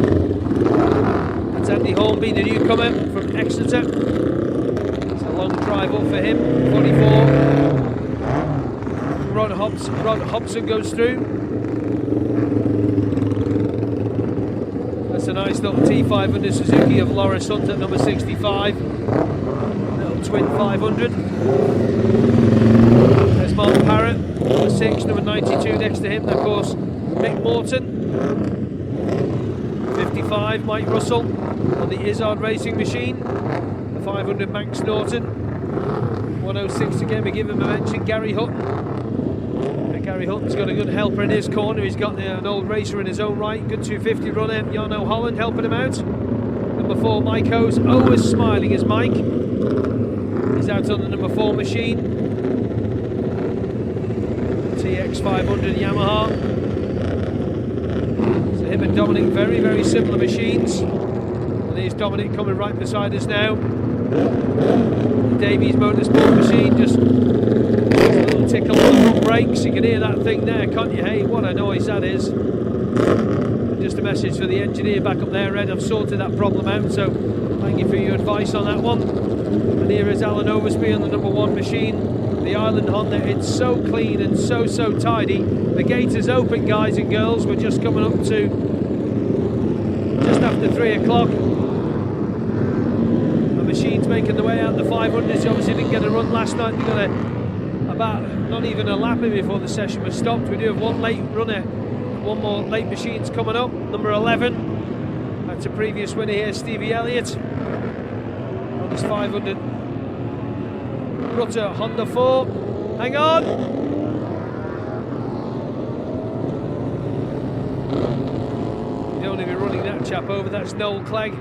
That's Andy Hornby, the newcomer from Exeter. It's a long drive up for him. 44. Rod Hobson goes through. That's a nice little T500 Suzuki of Loris Hunt at number 65. Little twin 500. There's Mark Parrott, number 6, number 92 next to him. And of course, Mick Morton. 55, Mike Russell on the Izzard Racing Machine. The 500 Max Norton. 106 again, we give him a mention. Gary Hutton. Gary Hutton's got a good helper in his corner. He's got an old racer in his own right. Good 250 runner, Jarno Holland helping him out. Number 4, Mike Hose. Always smiling as Mike. He's out on the number 4 machine. TX500 Yamaha. So him and Dominic, very, very similar machines. And here's Dominic coming right beside us now. The Davies Motorsport machine just a little tickle on the front brakes. You can hear that thing there, can't you? Hey, what a noise that is. And just a message for the engineer back up there, Ed. I've sorted that problem out, so thank you for your advice on that one. And here is Alan Oversby on the number 1 machine, the Island Honda. It's so clean and so tidy. The gate is open, guys and girls. We're just coming up to just after 3 o'clock. The machine's making the way out. The 500s obviously didn't get a run last night. They got about not even a lap in before the session was stopped. We do have one late runner, one more late machine's coming up. Number 11. That's a previous winner here, Stevie Elliott. On his 500 Rutter Honda 4. Hang on! You don't want to be running that chap over. That's Noel Clegg.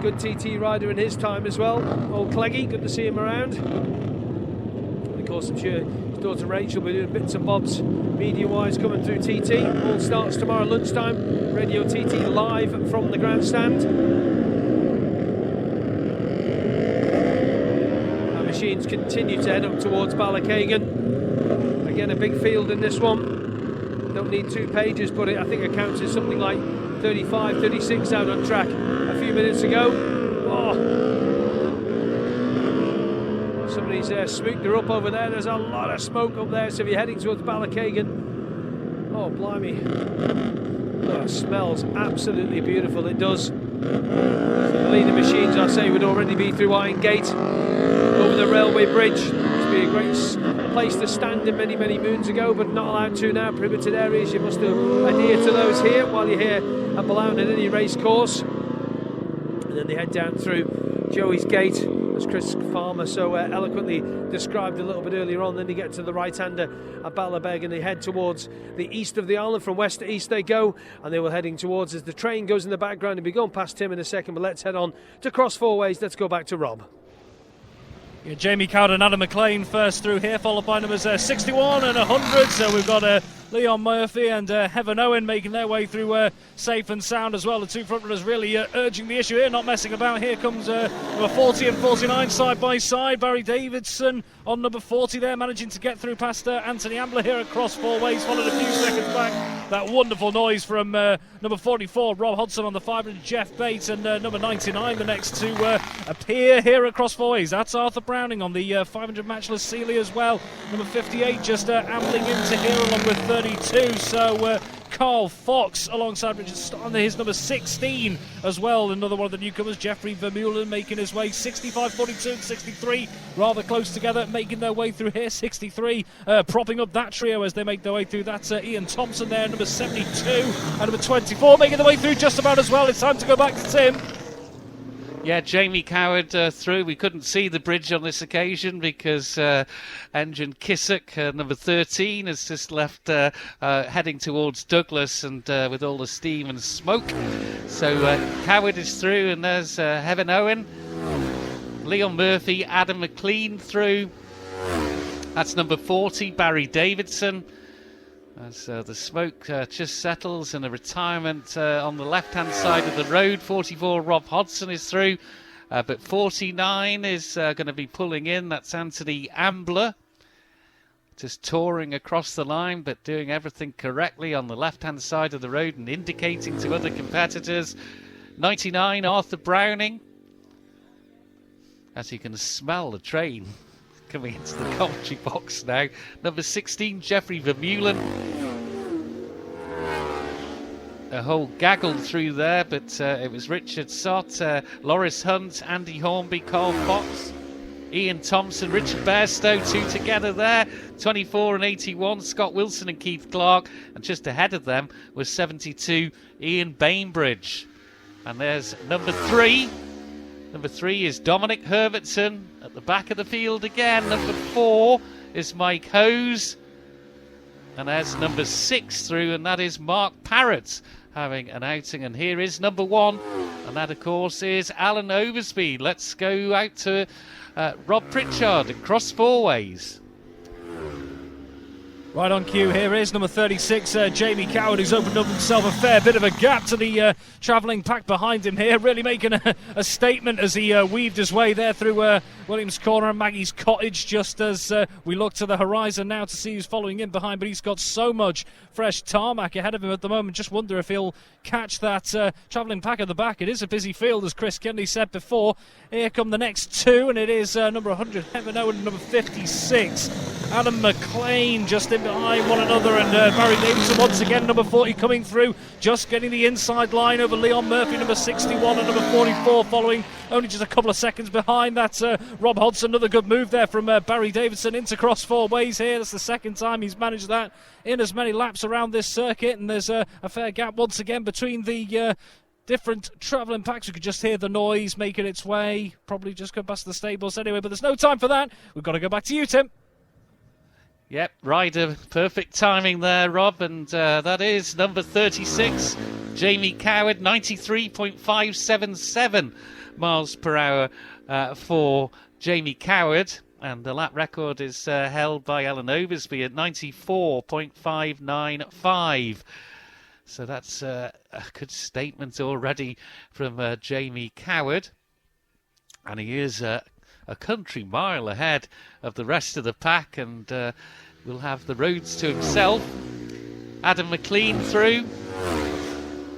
Good TT rider in his time as well. Old Cleggy, good to see him around. And of course, I'm sure his daughter Rachel will be doing bits and bobs media-wise coming through TT. All starts tomorrow lunchtime. Radio TT live from the grandstand. Our machines continue to head up towards Ballakegan. Again, a big field in this one. Don't need 2 pages, but I think it counts as something like 35, 36 out on track a few minutes ago. Oh. Somebody's smooked her up over there. There's a lot of smoke up there, so if you're heading towards Ballakegan, oh blimey, oh, it smells absolutely beautiful. It does. The leader machines, I say, would already be through Iron Gate over the railway bridge. It'd be a great place to stand in many moons ago, but not allowed to now. Prohibited areas, you must adhere to those here while you're here at Ballown at any race course. And then they head down through Joey's Gate, as Chris Farmer so eloquently described a little bit earlier on. Then they get to the right-hander at Ballabeg and they head towards the east of the island. From west to east they go, and they were heading towards as the train goes in the background. And we'll be going past Tim in a second, but let's head on to Cross Four Ways. Let's go back to Rob. Yeah, Jamie Cowden and Adam McLean first through here, followed by numbers 61 and 100. So we've got Leon Murphy and Heaven Owen making their way through safe and sound as well. The two front runners really urging the issue here, not messing about. Here comes number 40 and 49 side by side. Barry Davidson on number 40 there, managing to get through past Anthony Ambler here at Cross Four Ways, followed a few seconds back. That wonderful noise from number 44, Rob Hodson on the 500, Jeff Bates, and number 99, the next to appear here at Cross Four Ways. That's Arthur Browning on the 500 Matchless Sealy as well. Number 58 just ambling into here along with 32. So Carl Fox alongside Richard on his number 16 as well. Another one of the newcomers, Jeffrey Vermeulen, making his way 65, 42 and 63 rather close together, making their way through here. 63 propping up that trio as they make their way through. That's Ian Thompson there, number 72 and number 24 making their way through just about as well. It's time to go back to Tim. Yeah, Jamie Coward through. We couldn't see the bridge on this occasion because Engine Kissock, number 13, has just left heading towards Douglas and with all the steam and smoke. So Coward is through, and there's Heaven Owen. Leon Murphy, Adam McLean through. That's number 40, Barry Davidson. As the smoke just settles and a retirement on the left-hand side of the road. 44, Rob Hodson is through. But 49 is going to be pulling in. That's Anthony Ambler. Just touring across the line, but doing everything correctly on the left-hand side of the road and indicating to other competitors. 99, Arthur Browning. As you can smell the train coming into the commentary box now. Number 16, Jeffrey Vermeulen. A whole gaggle through there, but it was Richard Sott, Loris Hunt, Andy Hornby, Carl Fox, Ian Thompson, Richard Bairstow, two together there. 24 and 81, Scott Wilson and Keith Clark. And just ahead of them was 72, Ian Bainbridge. And there's number 3. Number 3 is Dominic Herbertson at the back of the field again. Number 4 is Mike Hose. And there's number 6 through, and that is Mark Parrott having an outing. And here is number 1, and that, of course, is Alan Oversby. Let's go out to Rob Pritchard across 4 ways. Right on cue, here is number 36, Jamie Coward, who's opened up himself a fair bit of a gap to the travelling pack behind him here, really making a statement as he weaved his way there through Williams Corner and Maggie's Cottage, just as we look to the horizon now to see who's following in behind, but he's got so much fresh tarmac ahead of him at the moment. Just wonder if he'll catch that travelling pack at the back. It is a busy field, as Chris Kinley said before. Here come the next 2, and it is number 100, Heaven Owen, and number 56, Adam McLean, just in behind one another, and Barry Davidson once again, number 40 coming through, just getting the inside line over Leon Murphy, number 61, and number 44 following only just a couple of seconds behind. That's Rob Hodson, another good move there from Barry Davidson into cross 4 ways here. That's the second time he's managed that in as many laps around this circuit, and there's a fair gap once again between the different travelling packs. We could just hear the noise making its way, probably just go past the stables anyway, but there's no time for that. We've got to go back to you, Tim. Yep, rider, perfect timing there, Rob, and that is number 36, Jamie Coward, 93.577 miles per hour for Jamie Coward, and the lap record is held by Alan Oversby at 94.595. So that's a good statement already from Jamie Coward, and he is a country mile ahead of the rest of the pack, and will have the roads to himself. Adam McLean through,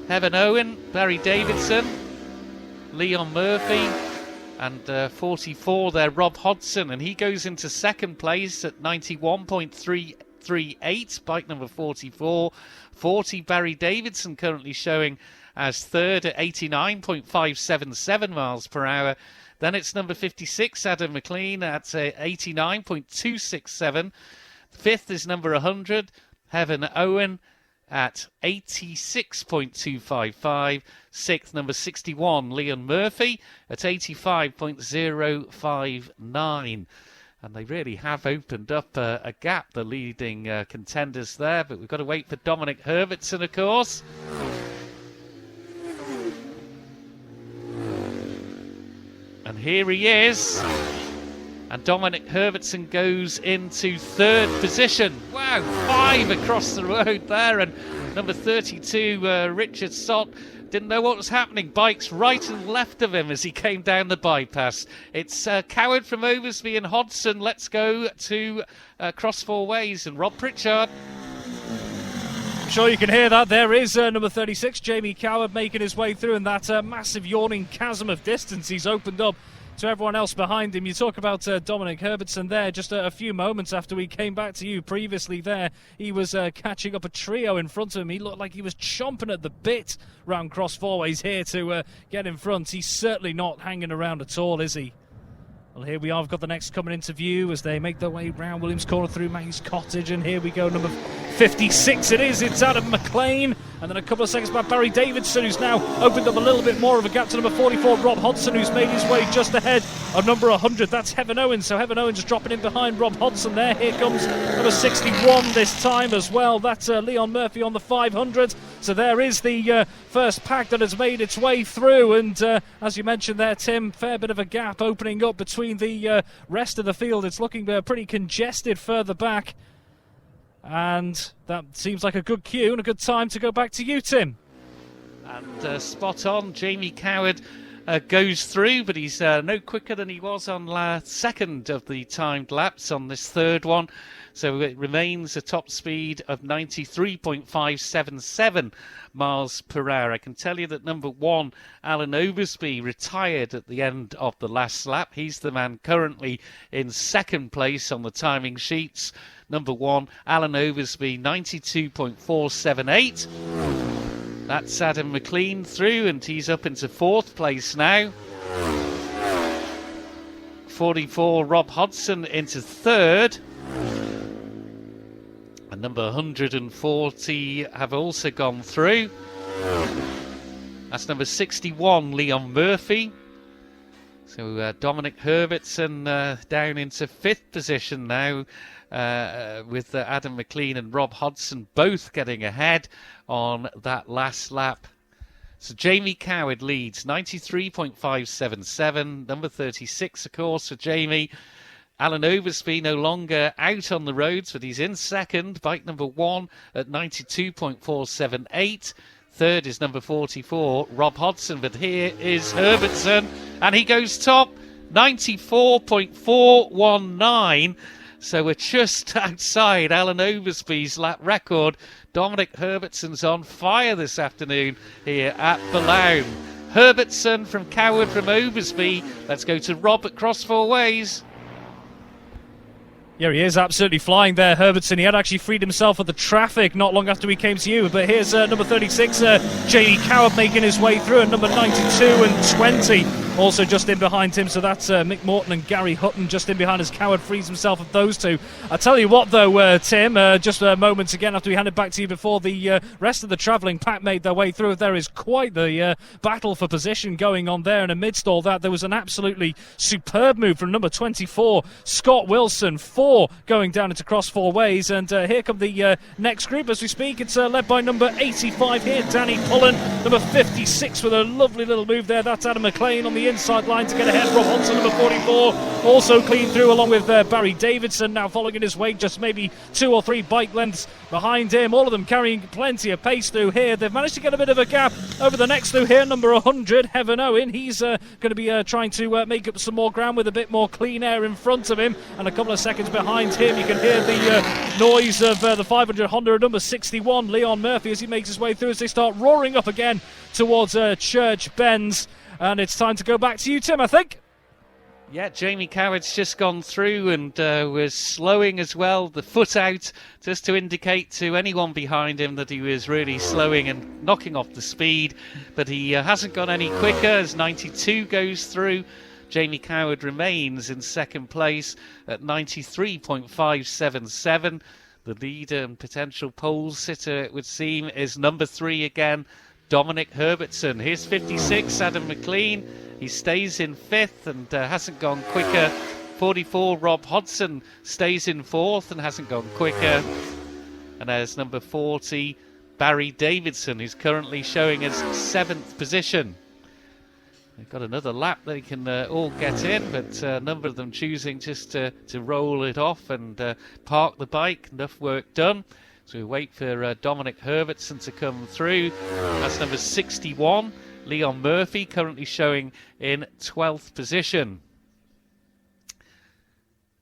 Heaven Owen, Barry Davidson, Leon Murphy, and 44 there, Rob Hodson, and he goes into second place at 91.338, bike number 44. 40, Barry Davidson currently showing as third at 89.577 miles per hour. Then it's number 56, Adam McLean, at 89.267. Fifth is number 100, Heaven Owen, at 86.255. Sixth, number 61, Leon Murphy, at 85.059. And they really have opened up a gap, the leading contenders there. But we've got to wait for Dominic Herbertson, of course. And here he is. And Dominic Herbertson goes into third position. Wow, 5 across the road there. And number 32, Richard Sott, didn't know what was happening. Bikes right and left of him as he came down the bypass. It's Coward from Oversby and Hodson. Let's go to cross 4 ways. And Rob Pritchard. I'm sure you can hear that. There is number 36, Jamie Coward, making his way through. And that massive yawning chasm of distance he's opened up to everyone else behind him. You talk about Dominic Herbertson there just a few moments after we came back to you previously there. He was catching up a trio in front of him. He looked like he was chomping at the bit round cross 4 ways here to get in front. He's certainly not hanging around at all, is he? Well, here we are. We've got the next coming into view as they make their way round Williams Corner through Maggie's Cottage, and here we go, number 56 it is. It's Adam McLean. And then a couple of seconds by Barry Davidson, who's now opened up a little bit more of a gap to number 44, Rob Hodson, who's made his way just ahead of number 100. That's Heaven Owens. So Heaven Owens is dropping in behind Rob Hodson there. Here comes number 61 this time as well. That's Leon Murphy on the 500. So there is the first pack that has made its way through. And as you mentioned there, Tim, fair bit of a gap opening up between the rest of the field. It's looking pretty congested further back. And that seems like a good cue and a good time to go back to you, Tim. And spot on, Jamie Coward goes through, but he's no quicker than he was on second of the timed laps on this third one. So it remains a top speed of 93.577 miles per hour. I can tell you that number 1, Alan Oversby, retired at the end of the last lap. He's the man currently in second place on the timing sheets. Number 1, Alan Oversby, 92.478. That's Adam McLean through, and he's up into fourth place now. 44, Rob Hodson into third. And number 140 have also gone through. That's number 61, Leon Murphy. So Dominic Herbertson down into fifth position now. With Adam McLean and Rob Hodson both getting ahead on that last lap. So Jamie Coward leads 93.577, number 36 of course for Jamie. Alan Oversby no longer out on the roads, but he's in second, bike number 1 at 92.478. Third is number 44, Rob Hodson, but here is Herbertson, and he goes top, 94.419. So we're just outside Alan Oversby's lap record. Dominic Herbertson's on fire this afternoon here at Boulogne. Herbertson from Coward from Oversby. Let's go to Rob at Cross Four Ways. Yeah, he is absolutely flying there, Herbertson. He had actually freed himself of the traffic not long after we came to you. But here's number 36, Jamie Coward making his way through, and number 92 and 20 also just in behind him. So that's Mick Morton and Gary Hutton just in behind as Coward frees himself of those two. I tell you what, though, Tim, just moments again after we hand it back to you before the rest of the travelling pack made their way through, there is quite the battle for position going on there. And amidst all that, there was an absolutely superb move from number 24, Scott Wilson, 4 going down into Cross Four Ways. And here come the next group as we speak. It's led by number 85 here, Danny Pullen. Number 56 with a lovely little move there. That's Adam McLean on the inside line to get ahead. Rob Hodson, number 44, also clean through along with Barry Davidson now following in his wake, just maybe 2 or 3 bike lengths behind him. All of them carrying plenty of pace through here. They've managed to get a bit of a gap over the next through here. Number 100, Heaven Owen. He's going to be trying to make up some more ground with a bit more clean air in front of him. And a couple of seconds behind him, you can hear the noise of the 500 Honda, number 61, Leon Murphy, as he makes his way through as they start roaring up again towards Church Bends. And it's time to go back to you, Tim, I think. Yeah, Jamie Coward's just gone through and was slowing as well, the foot out, just to indicate to anyone behind him that he was really slowing and knocking off the speed. But he hasn't gone any quicker as 92 goes through. Jamie Coward remains in second place at 93.577. The leader and potential pole sitter, it would seem, is number 3 again, Dominic Herbertson. Here's 56, Adam McLean. He stays in 5th and hasn't gone quicker. 44, Rob Hodson, stays in 4th and hasn't gone quicker. And there's number 40, Barry Davidson, who's currently showing us 7th position. They've got another lap they can all get in, but a number of them choosing just to roll it off and park the bike. Enough work done. So we wait for Dominic Herbertson to come through. That's number 61, Leon Murphy, currently showing in 12th position.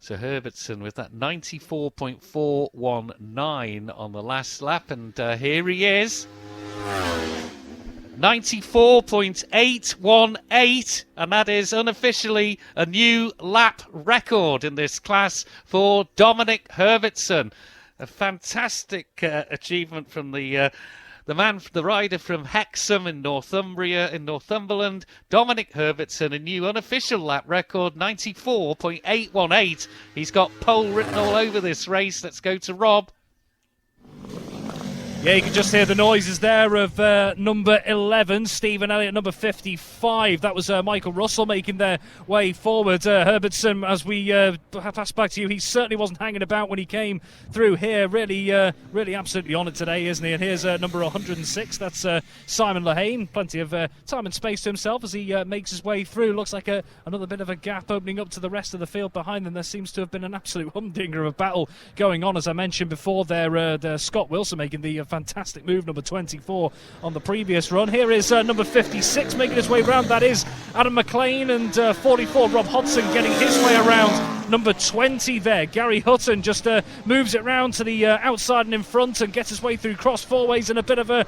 So Herbertson with that 94.419 on the last lap, and here he is. 94.818, and that is unofficially a new lap record in this class for Dominic Herbertson. A fantastic achievement from the rider from Hexham in Northumberland, Dominic Herbertson, a new unofficial lap record, 94.818. He's got pole written all over this race. Let's go to Rob. Yeah, you can just hear the noises there of number 11, Stephen Elliott, number 55. That was Michael Russell making their way forward. Herbertson, as we pass back to you, he certainly wasn't hanging about when he came through here. Really absolutely on it today, isn't he? And here's number 106. That's Simon Lehane. Plenty of time and space to himself as he makes his way through. Looks like another bit of a gap opening up to the rest of the field behind them. There seems to have been an absolute humdinger of a battle going on, as I mentioned before. There, Scott Wilson making the fantastic move, number 24 on the previous run. Here is number 56 making his way round. That is Adam McLean, and 44 Rob Hodson getting his way around number 20 there. Gary Hutton just moves it round to the outside and in front and gets his way through cross four ways, and a bit of a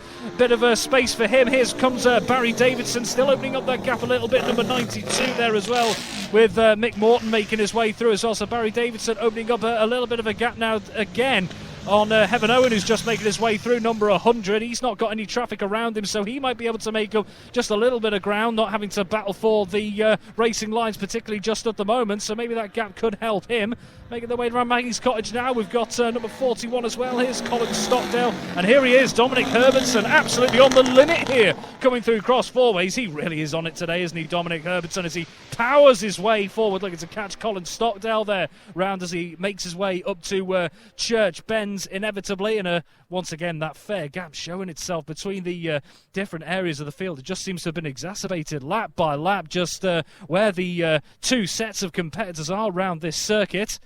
space for him. Here comes Barry Davidson, still opening up that gap a little bit, number 92 there as well, with Mick Morton making his way through as well. So Barry Davidson opening up a little bit of a gap now again on Heaven Owen, who's just making his way through, number 100. He's not got any traffic around him, so he might be able to make up just a little bit of ground, not having to battle for the racing lines, particularly just at the moment. So maybe that gap could help him. Making their way around Maggie's Cottage now. We've got number 41 as well. Here's Colin Stockdale, and here he is, Dominic Herbertson, absolutely on the limit here, coming through cross four ways. He really is on it today, isn't he, Dominic Herbertson, as he powers his way forward, looking to catch Colin Stockdale there round as he makes his way up to Church Bends inevitably. And once again, that fair gap showing itself between the different areas of the field. It just seems to have been exacerbated lap by lap, just where the two sets of competitors are around this circuit.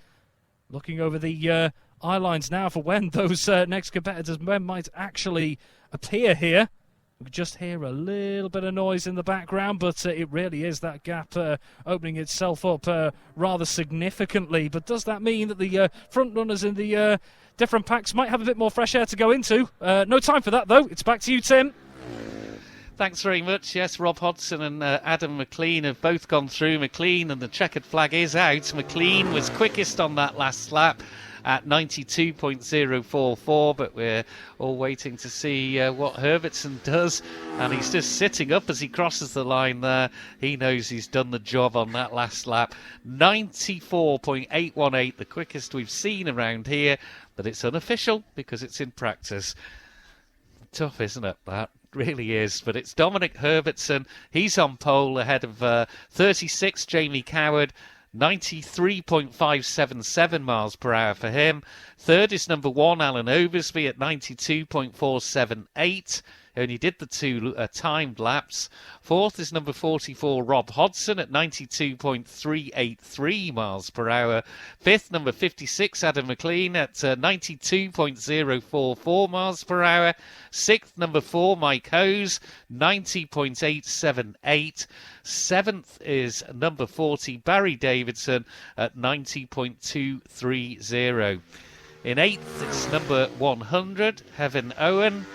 Looking over the eye lines now for when those next competitors might actually appear here. We can just hear a little bit of noise in the background, but it really is that gap opening itself up rather significantly. But does that mean that the front runners in the different packs might have a bit more fresh air to go into? No time for that, though. It's back to you, Tim. Thanks very much. Yes, Rob Hodson and Adam McLean have both gone through. McLean, and the checkered flag is out. McLean was quickest on that last lap at 92.044, but we're all waiting to see what Herbertson does, and he's just sitting up as he crosses the line there. He knows he's done the job on that last lap. 94.818, the quickest we've seen around here, but it's unofficial because it's in practice. Tough, isn't it, that? Really is, but it's Dominic Herbertson. He's on pole ahead of 36 Jamie Coward, 93.577 miles per hour for him. Third is number 1 Alan Oversby at 92.478. Only did the two timed laps. Fourth is number 44 Rob Hodson at 92.383 miles per hour. Fifth, number 56 Adam McLean at 92.044 miles per hour. Sixth, number 4 Mike Hose, 90.878. Seventh is number 40 Barry Davidson at 90.230. In eighth, it's number 100 Heaven Owen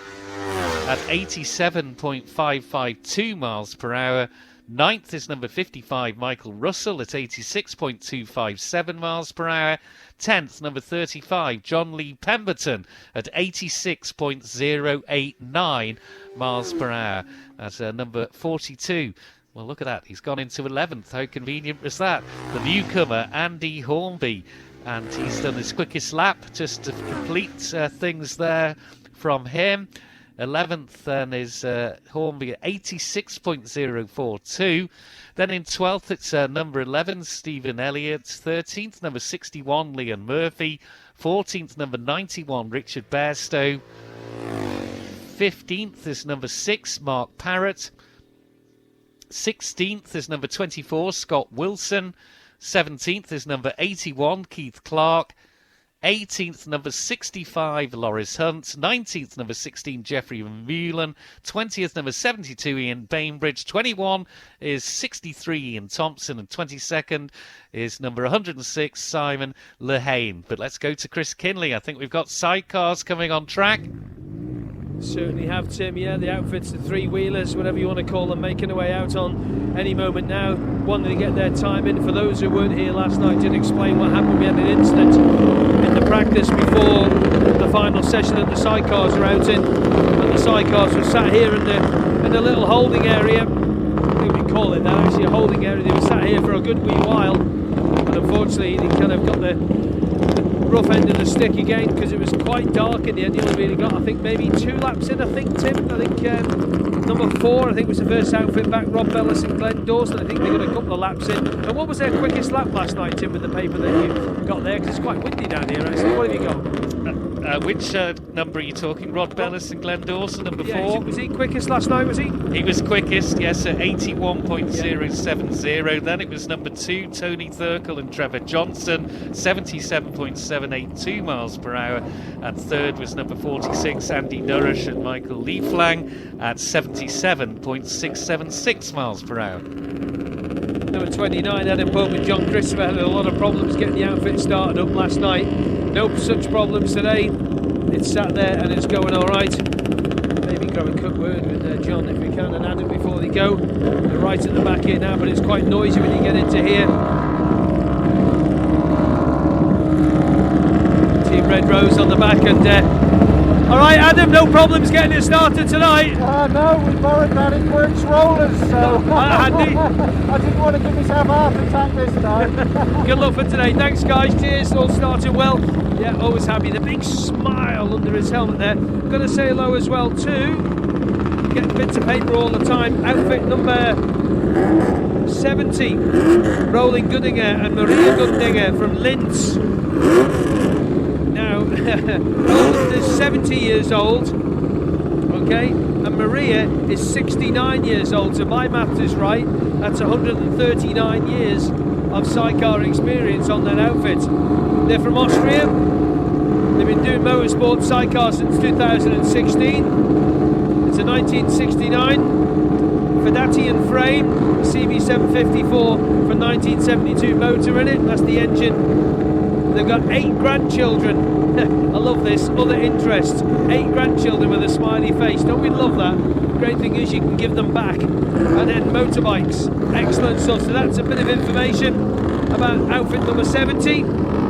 at 87.552 miles per hour. Ninth is number 55 Michael Russell at 86.257 miles per hour. 10th, number 35 John Lee Pemberton at 86.089 miles per hour. That's number 42. Well, look at that. He's gone into 11th. How convenient was that? The newcomer, Andy Hornby. And he's done his quickest lap just to complete things there from him. 11th then is Hornby at 86.042. Then in 12th it's number 11 Stephen Elliott. 13th number 61 Leon Murphy. 14th number 91 Richard Bairstow. 15th is number 6 Mark Parrott. 16th is number 24 Scott Wilson. 17th is number 81 Keith Clark. 18th, number 65, Loris Hunt. 19th, number 16, Jeffrey Mullen. 20th, number 72, Ian Bainbridge. 21 is 63, Ian Thompson. And 22nd is number 106, Simon Lehane. But let's go to Chris Kinley. I think we've got sidecars coming on track. Certainly have, Tim. Yeah, the outfits, the three-wheelers, whatever you want to call them, making their way out on any moment now, wanting to get their time in. For those who weren't here last night, did explain what happened. We had an incident in the practice before the final session that the sidecars are out in, and the sidecars were sat here in the little holding area. I think we call it that, actually, a holding area. They were sat here for a good wee while, and unfortunately they kind of got the rough end of the stick again because it was quite dark in the end. He only really got, I think, maybe 2 laps in, I think, Tim. I think number 4, I think, was the first outfit back, Rob Bellis and Glenn Dawson. I think they got a couple of laps in. And what was their quickest lap last night, Tim, with the paper that you got there? Because it's quite windy down here, actually. What have you got? Which number are you talking? Rod Bellis and Glenn Dawson, number 4? Was he quickest last night, was he? He was quickest, yes, at 81.070. Then it was number 2, Tony Thurkel and Trevor Johnson, 77.782 miles per hour. And third was number 46, Andy Nourish and Michael Lieflang at 77.676 miles per hour. Number 29, Adam Pope and John Christopher had a lot of problems getting the outfit started up last night. No such problems today. It's sat there and it's going all right. Maybe grab a quick word with John if we can and Adam before they go. They're right at the back here now, but it's quite noisy when you get into here. Team Red Rose on the back and all right, Adam, no problems getting it started tonight. No, we borrowed that in Works Rollers, so Handy. I didn't want to give myself half a tank this time. Good luck for today. Thanks, guys. Cheers. All started well. Yeah, always happy. The big smile under his helmet there. Going to say hello as well to, getting bits of paper all the time, outfit number 70, Roland Gundinger and Maria Gundinger from Linz. Now, Roland is 70 years old, okay, and Maria is 69 years old, so my maths is right. That's 139 years of sidecar experience on that outfit. They're from Austria. They've been doing motorsport sidecar since 2016. It's a 1969 Fedatian frame, CB754 from 1972 motor in it. That's the engine. They've got 8 grandchildren. I love this. Other interest. 8 grandchildren with a smiley face. Don't we love that? Great thing is you can give them back. And then motorbikes. Excellent stuff. So that's a bit of information about outfit number 70.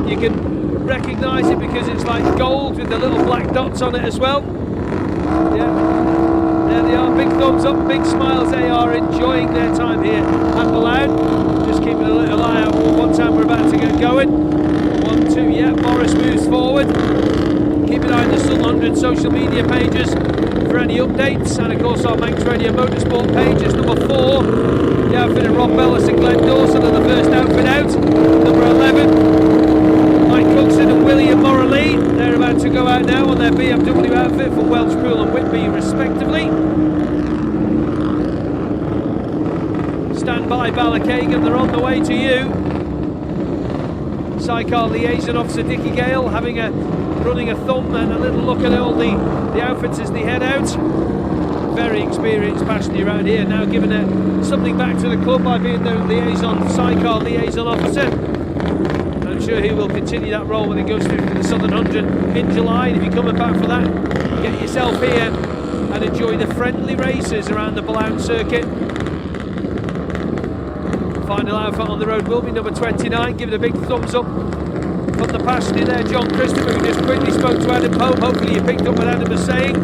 You can recognise it because it's like gold with the little black dots on it as well. Yeah. There they are. Big thumbs up, big smiles. They are enjoying their time here at the Loud. Just keeping a little eye out for what time we're about to get going. 1, 2, yeah, Morris moves forward. Keep an eye on the Sun 100 social media pages for any updates, and of course our Manx Radio Motorsport page is number 4. The outfit of Rob Bellis and Glenn Dawson are the first outfit out. Number 11, Mike Cookson and William Morley. They're about to go out now on their BMW outfit for Welshpool and Whitby respectively. Stand by Ballachagan, they're on the way to you. Sidecar liaison officer Dickie Gale running a thumb and a little look at all the outfits as they head out. Very experienced passenger around here, now giving something back to the club by being the sidecar liaison officer. I'm sure he will continue that role when he goes through to the Southern 100 in July. And if you're coming back for that, get yourself here and enjoy the friendly races around the Blount circuit. Final outfit on the road will be number 29. Give it a big thumbs up from the passenger there, John Christopher, who just quickly spoke to Adam Pope. Hopefully you picked up what Adam was saying.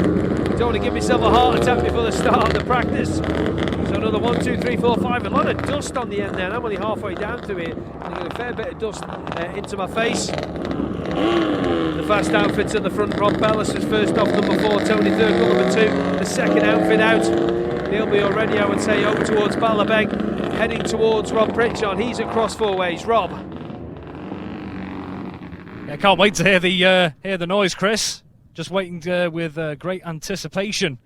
Don't want to give myself a heart attack before the start of the practice. So another 1, 2, 3, 4, 5. A lot of dust on the end there. I'm only halfway down through here. And I got a fair bit of dust into my face. The fast outfits at the front. Rob Bellis is first off, number 4. Tony Thurkel, number 2. The second outfit out. He'll be already, I would say, over towards Ballabeg, heading towards Rob Pritchard. He's across 4 ways. Rob. Yeah, can't wait to hear the noise, Chris. Just waiting with great anticipation.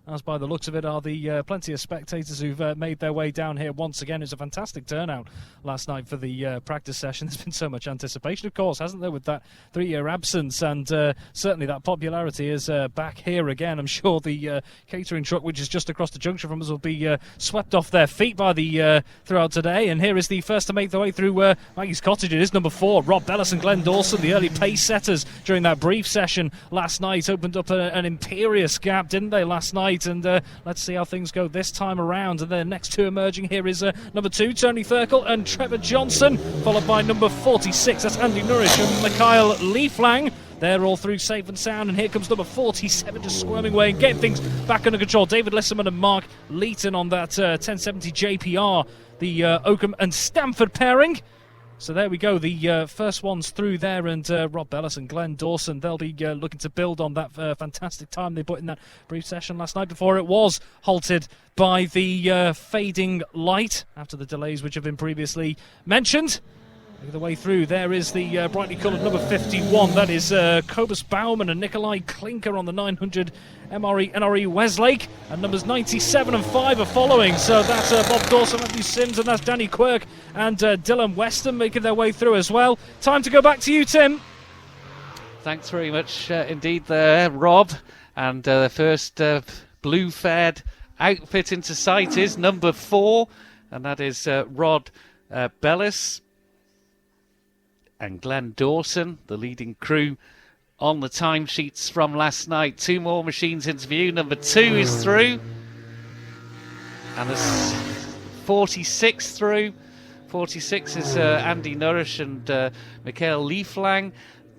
As by the looks of it are the plenty of spectators who've made their way down here once again. It was a fantastic turnout last night for the practice session. There's been so much anticipation, of course, hasn't there, with that 3-year absence, and certainly that popularity is back here again. I'm sure the catering truck, which is just across the junction from us, will be swept off their feet by the throughout today. And here is the first to make their way through Maggie's Cottage. It is number 4, Rob Bellis and Glenn Dawson, the early pace setters during that brief session last night. Opened up an imperious gap, didn't they, last night? And let's see how things go this time around. And the next 2 emerging here is number 2, Tony Thurkel and Trevor Johnson, followed by number 46, that's Andy Nourish and Mikhail Lieflang. They're all through safe and sound, and here comes number 47 just squirming away and getting things back under control. David Lisserman and Mark Leeton on that 1070 JPR, the Oakham and Stamford pairing. So there we go, the first ones through there, and Rob Bellis and Glenn Dawson, they'll be looking to build on that fantastic time they put in that brief session last night before it was halted by the fading light after the delays which have been previously mentioned. Look at the way through, there is the brightly coloured number 51, that is Cobus Bauman and Nikolai Klinker on the 900 NRE Westlake, and numbers 97 and 5 are following. So that's Bob Dawson, Matthew Sims, and that's Danny Quirk and Dylan Weston making their way through as well. Time to go back to you, Tim. Thanks very much indeed there, Rob. And the first blue-fed outfit into sight is number 4, and that is Rod Bellis and Glenn Dawson, the leading crew on the timesheets from last night. 2 more machines into view. Number 2 is through, and there's 46 through. 46 is Andy Nourish and Mikhail Lieflang.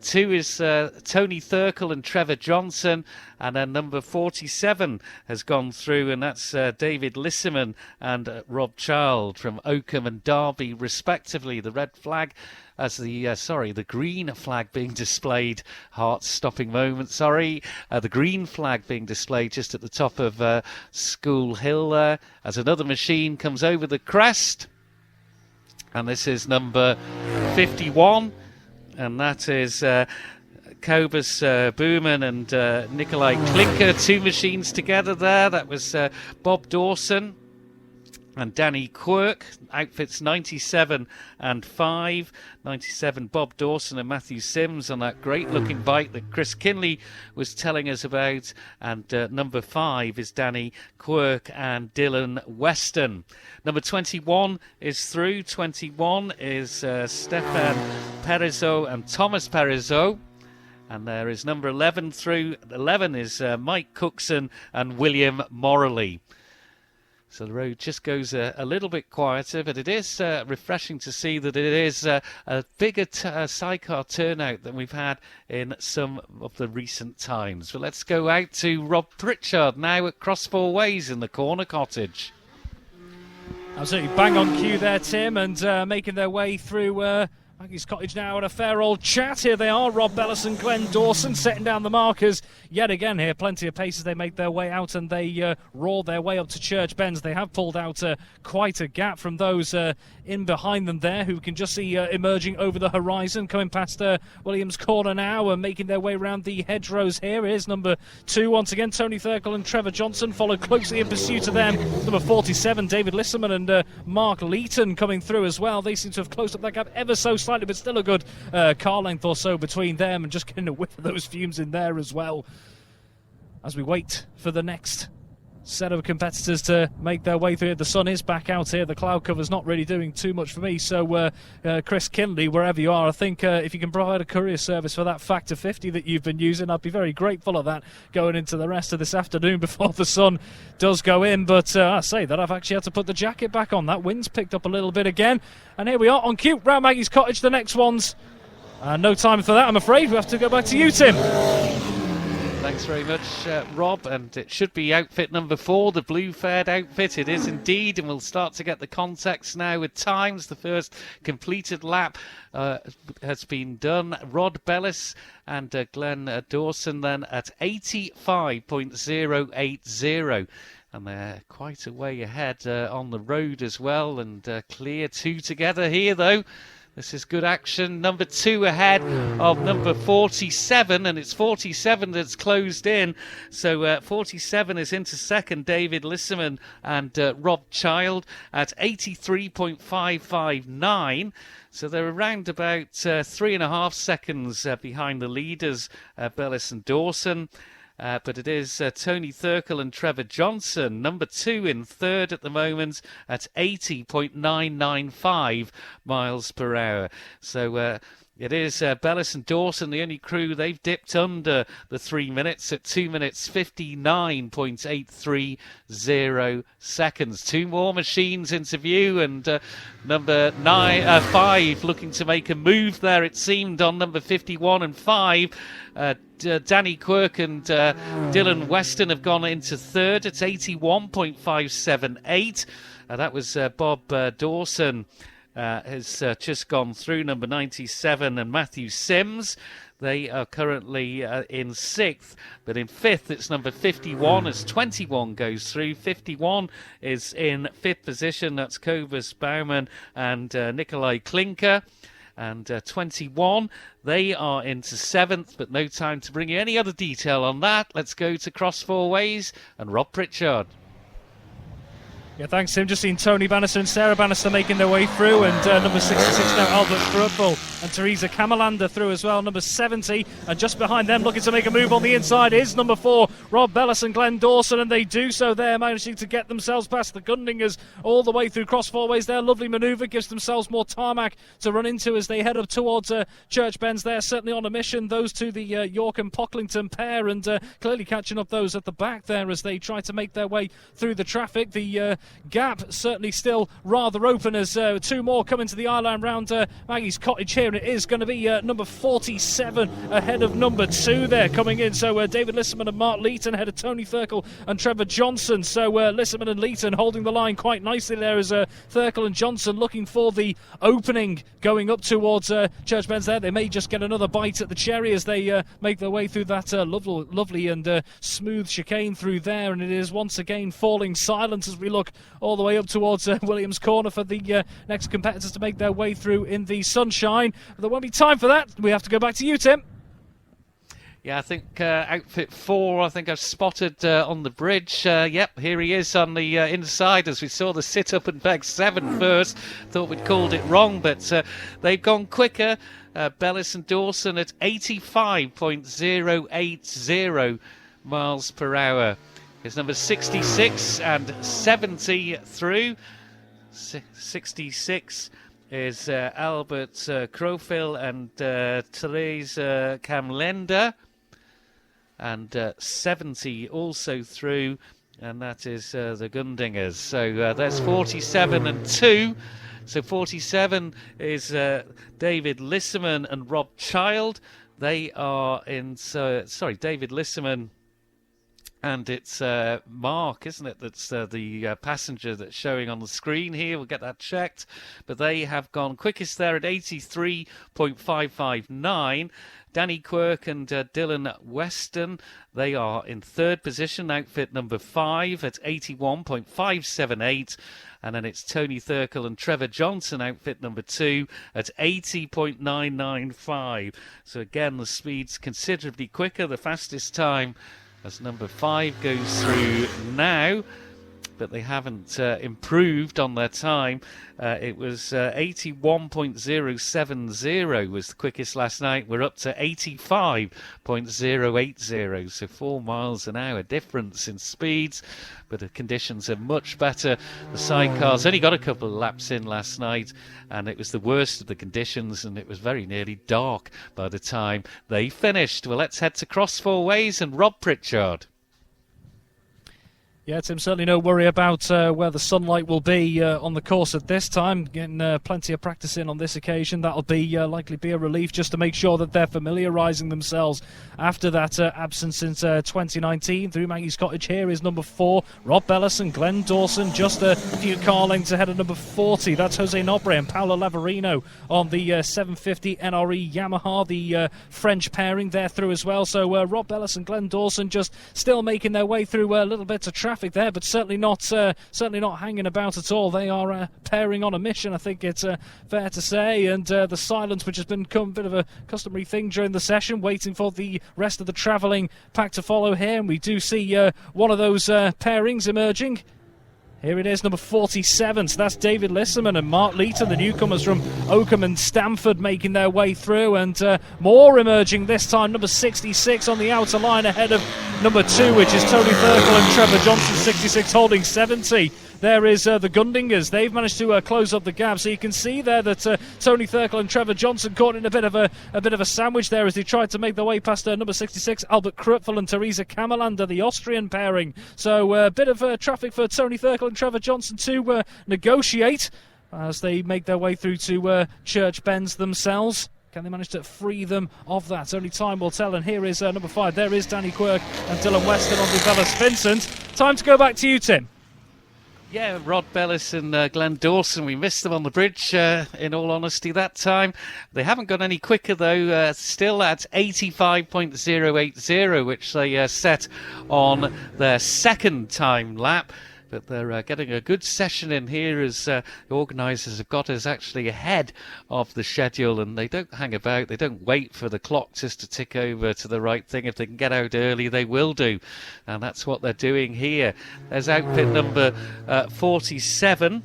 2 is Tony Thurkel and Trevor Johnson, and then number 47 has gone through, and that's David Lisserman and Rob Child from Oakham and Derby respectively. The red flag as the green flag being displayed, heart-stopping moment, the green flag being displayed just at the top of School Hill there, as another machine comes over the crest, and this is number 51, and that is Cobus Booman and Nikolai Klinker, 2 machines together there. That was Bob Dawson and Danny Quirk, outfits 97 and 5. 97 Bob Dawson and Matthew Sims on that great looking bike that Chris Kinley was telling us about, and number 5 is Danny Quirk and Dylan Weston. Number 21 is through. 21 is Stefan Perizot and Thomas Perizot. And there is number 11 through. 11 is Mike Cookson and William Morley. So the road just goes a little bit quieter, but it is refreshing to see that it is a bigger sidecar turnout than we've had in some of the recent times. But let's go out to Rob Pritchard now at Cross Four Ways in the Corner Cottage. Absolutely bang on cue there, Tim, and making their way through Maggie's Cottage now, and a fair old chat. Here they are, Rob Bellis and Glenn Dawson setting down the markers yet again here. Plenty of pace as they make their way out, and they roar their way up to Church Bends. They have pulled out quite a gap from those in behind them there, who can just see emerging over the horizon, coming past Williams Corner now and making their way around the hedgerows here. Here's number 2 once again, Tony Thurkel and Trevor Johnson followed closely in pursuit of them. Number 47, David Lisserman and Mark Leeton coming through as well. They seem to have closed up that gap ever so slightly, but still a good car length or so between them, and just getting a whiff of those fumes in there as well, as we wait for the next set of competitors to make their way through. The sun is back out here. The cloud cover's not really doing too much for me. So Chris Kinley, wherever you are, I think if you can provide a courier service for that Factor 50 that you've been using, I'd be very grateful of that going into the rest of this afternoon before the sun does go in. But I say that I've actually had to put the jacket back on. That wind's picked up a little bit again. And here we are on cue, round Maggie's Cottage. The next one's no time for that, I'm afraid. We have to go back to you, Tim. Thanks very much, Rob, and it should be outfit number 4, the blue-faired outfit. It is indeed, and we'll start to get the context now with times. The first completed lap has been done. Rod Bellis and Glenn Dawson then at 85.080. And they're quite a way ahead on the road as well, and clear 2 together here, though. This is good action. Number 2 ahead of number 47, and it's 47 that's closed in. So 47 is into second, David Lisserman and Rob Child at 83.559. So they're around about 3.5 seconds behind the leaders, Bellis and Dawson. But it is Tony Thurkel and Trevor Johnson, number 2 in third at the moment at 80.995 miles per hour. So it is Bellis and Dawson, the only crew. They've dipped under the 3 minutes at 2 minutes 59.830 seconds. 2 more machines into view, and number 5 looking to make a move there, it seemed, on number 51 and 5. Danny Quirk and Dylan Weston have gone into third. It's 81.578. That was Bob Dawson has just gone through, number 97, and Matthew Sims. They are currently in 6th, but in 5th it's number 51 as 21 goes through. 51 is in 5th position. That's Kovas Bauman and Nikolai Klinker. And 21, they are into 7th, but no time to bring you any other detail on that. Let's go to Cross Four Ways and Rob Pritchard. Yeah, thanks, Tim. Just seen Tony Bannister and Sarah Bannister making their way through, and number 66 now, Albert Krupfel, and Teresa Kamalander through as well, number 70, and just behind them, looking to make a move on the inside, is number 4, Rob Bellis and Glenn Dawson, and they do so there, managing to get themselves past the Gundingers all the way through Cross Four Ways. Their lovely manoeuvre gives themselves more tarmac to run into as they head up towards Church Bends. They're certainly on a mission, those two, the York and Pocklington pair, and clearly catching up those at the back there as they try to make their way through the traffic. The gap certainly still rather open as two more come into the eye-line round Maggie's Cottage here, and it is going to be number 47 ahead of number 2 there coming in. So David Lisserman and Mark Leeton ahead of Tony Thurkel and Trevor Johnson. So Lisserman and Leeton holding the line quite nicely there as Thurkel and Johnson looking for the opening going up towards Church Bends there. They may just get another bite at the cherry as they make their way through that lovely and smooth chicane through there, and it is once again falling silent as we look all the way up towards Williams Corner for the next competitors to make their way through in the sunshine. But there won't be time for that. We have to go back to you, Tim. Yeah, I think outfit 4, I think I've spotted on the bridge. Yep, here he is on the inside as we saw the sit-up and bag 7 first. Thought we'd called it wrong, but they've gone quicker. Bellis and Dawson at 85.080 miles per hour. It's number 66 and 70 through. 66 is Albert Krofil and Therese Kamlender. And 70 also through, and that is the Gundingers. So there's 47 and 2. So 47 is David Lisserman and Rob Child. They are in, David Lisserman. And it's Mark, isn't it? That's the passenger that's showing on the screen here. We'll get that checked. But they have gone quickest there at 83.559. Danny Quirk and Dylan Weston, they are in 3rd position. Outfit number 5 at 81.578. And then it's Tony Thurkel and Trevor Johnson, outfit number 2, at 80.995. So again, the speed's considerably quicker. The fastest time as number 5 goes through now, but they haven't improved on their time. It was 81.070 was the quickest last night. We're up to 85.080, so 4 miles an hour difference in speeds, but the conditions are much better. The sidecars only got a couple of laps in last night, and it was the worst of the conditions, and it was very nearly dark by the time they finished. Well, let's head to Cross Four Ways and Rob Pritchard. Yeah, Tim, certainly no worry about where the sunlight will be on the course at this time. Getting plenty of practice in on this occasion. That'll be likely be a relief just to make sure that they're familiarising themselves after that absence since 2019. Through Maggie's Cottage, here is number 4, Rob Bellis and Glenn Dawson. Just a few car lengths ahead of number 40. That's Jose Nobre and Paolo Lavarino on the 750 NRE Yamaha. The French pairing there through as well. So Rob Bellis and Glenn Dawson just still making their way through a little bit of traffic there, but certainly not hanging about at all. They are pairing on a mission, I think it's fair to say, and the silence, which has become a bit of a customary thing during the session, waiting for the rest of the travelling pack to follow here, and we do see one of those pairings emerging. Here it is, number 47. So that's David Lisserman and Mark Leeton, the newcomers from Oakham and Stamford, making their way through. And more emerging this time. Number 66 on the outer line ahead of number 2, which is Tony Thurkel and Trevor Johnson, 66 holding 70. There is the Gundingers. They've managed to close up the gap. So you can see there that Tony Thurkel and Trevor Johnson caught in a bit of a sandwich there as they tried to make their way past number 66, Albert Krupfel and Teresa Kamalander, the Austrian pairing. So a bit of traffic for Tony Thurkel and Trevor Johnson to negotiate as they make their way through to Church Bends themselves. Can they manage to free them of that? Only time will tell. And here is number 5. There is Danny Quirk and Dylan Weston on the Bellis Vincent. Time to go back to you, Tim. Yeah, Rod Bellis and Glenn Dawson, we missed them on the bridge, in all honesty, that time. They haven't got any quicker, though, still at 85.080, which they set on their second time lap. But they're getting a good session in here as the organisers have got us actually ahead of the schedule, and they don't hang about. They don't wait for the clock just to tick over to the right thing. If they can get out early, they will do. And that's what they're doing here. There's outfit number 47.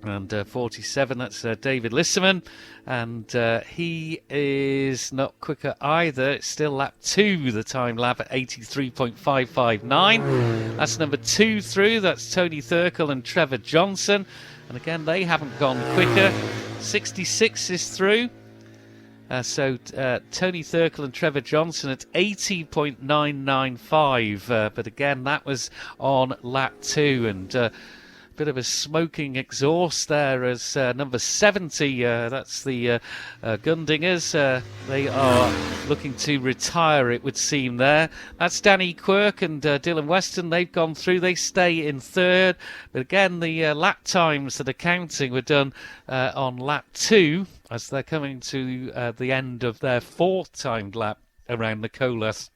And 47, that's David Lisserman, and he is not quicker either. It's still lap 2, the time lap at 83.559. That's number 2 through. That's Tony Thurkel and Trevor Johnson, and again they haven't gone quicker. 66 is through. So Tony Thurkel and Trevor Johnson at 80.995, but again that was on lap 2, and bit of a smoking exhaust there as number 70, that's the Gundingers, they are looking to retire, it would seem there. That's Danny Quirk and Dylan Weston, they've gone through, they stay in third, but again the lap times that are counting were done on lap 2 as they're coming to the end of their fourth timed lap around the Colas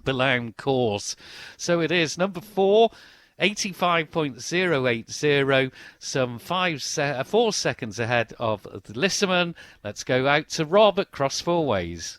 Belaun course. So it is number 4, 85.080, some 4 seconds ahead of the Lisserman. Let's go out to Rob at Cross Four Ways.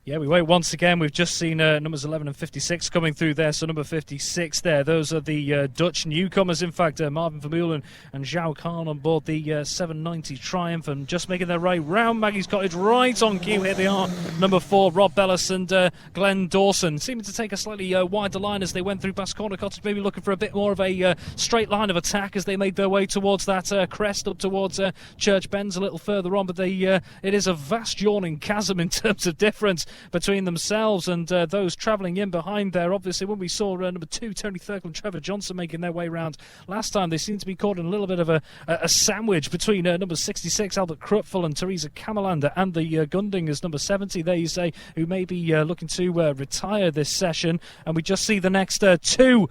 Yeah, we wait once again. We've just seen numbers 11 and 56 coming through there. So number 56 there. Those are the Dutch newcomers. In fact, Marvin Vermeulen and Zhao Khan on board the 790 Triumph and just making their way round Maggie's Cottage. Right on cue. Here they are. Number 4, Rob Bellis and Glenn Dawson. Seeming to take a slightly wider line as they went through past Corner Cottage. Maybe looking for a bit more of a straight line of attack as they made their way towards that crest up towards Church Bends a little further on. But it is a vast yawning chasm in terms of difference between themselves and those travelling in behind there. Obviously, when we saw number 2, Tony Thurkel and Trevor Johnson making their way round last time, they seem to be caught in a little bit of a sandwich between number 66, Albert Krupfel, and Teresa Kamalander, and the Gundingers, number 70, they say, who may be looking to retire this session. And we just see the next 2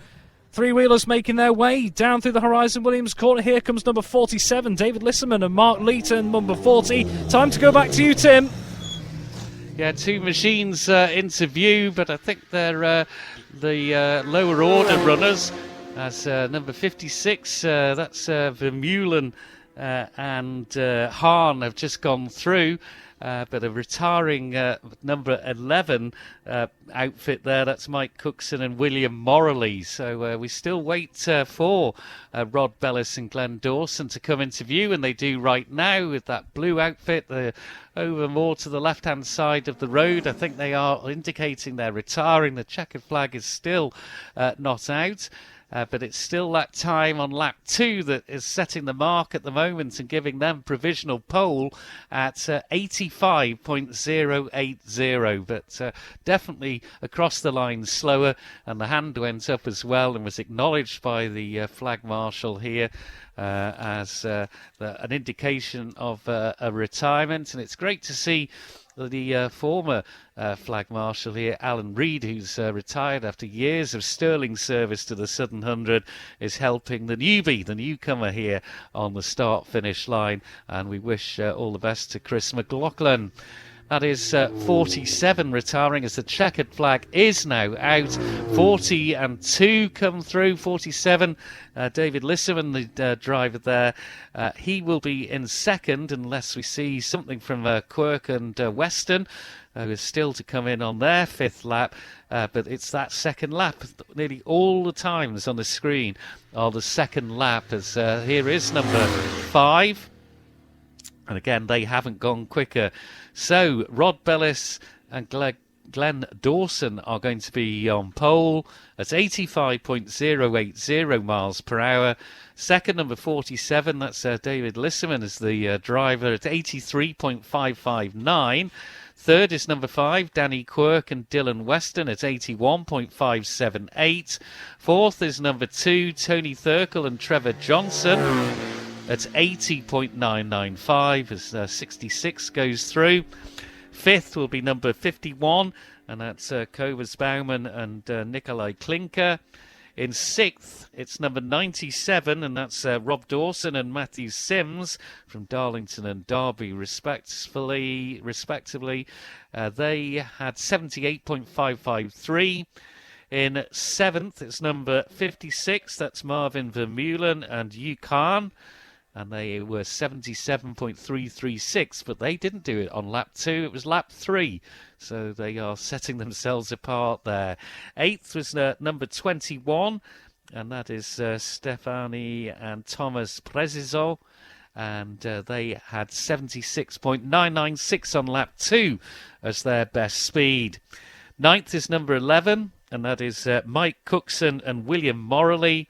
three-wheelers making their way down through the Horizon Williams corner. Here comes number 47, David Lisserman and Mark Leeton, number 40. Time to go back to you, Tim. Yeah, 2 machines into view, but I think they're the lower order runners. As number 56, that's Vermeulen and Hahn have just gone through. But a retiring number 11 outfit there, that's Mike Cookson and William Morley. So we still wait for Rod Bellis and Glenn Dawson to come into view, and they do right now with that blue outfit. They're over more to the left-hand side of the road. I think they are indicating they're retiring. The checkered flag is still not out. But it's still that time on lap 2 that is setting the mark at the moment and giving them provisional pole at 85.080. But definitely across the line slower, and the hand went up as well and was acknowledged by the flag marshal here as an indication of a retirement. And it's great to see the former flag marshal here, Alan Reid, who's retired after years of sterling service to the Southern 100, is helping the newbie, the newcomer here on the start-finish line. And we wish all the best to Chris McLaughlin. That is 47 retiring as the checkered flag is now out. 40 and 2 come through. 47, David Lisserman, the driver there. He will be in second unless we see something from Quirk and Weston, who is still to come in on their 5th lap. But it's that second lap. Nearly all the times on the screen are the second lap. As here is number 5. And again, they haven't gone quicker. So, Rod Bellis and Glenn Dawson are going to be on pole at 85.080 miles per hour. Second, number 47, that's David Lisserman as the driver at 83.559. Third is number 5, Danny Quirk and Dylan Weston at 81.578. Fourth is number 2, Tony Thurkel and Trevor Johnson at 80.995 as 66 goes through. Fifth will be number 51, and that's Kovas Bauman and Nikolai Klinker. In 6th, it's number 97, and that's Rob Dawson and Matthew Sims from Darlington and Derby, respectively. They had 78.553. In 7th, it's number 56, that's Marvin Vermeulen and Yukon, and they were 77.336, but they didn't do it on lap 2, it was lap 3. So they are setting themselves apart there. 8th was number 21, and that is Stefani and Thomas Prezizol. And they had 76.996 on lap 2 as their best speed. 9th is number 11, and that is Mike Cookson and William Morley.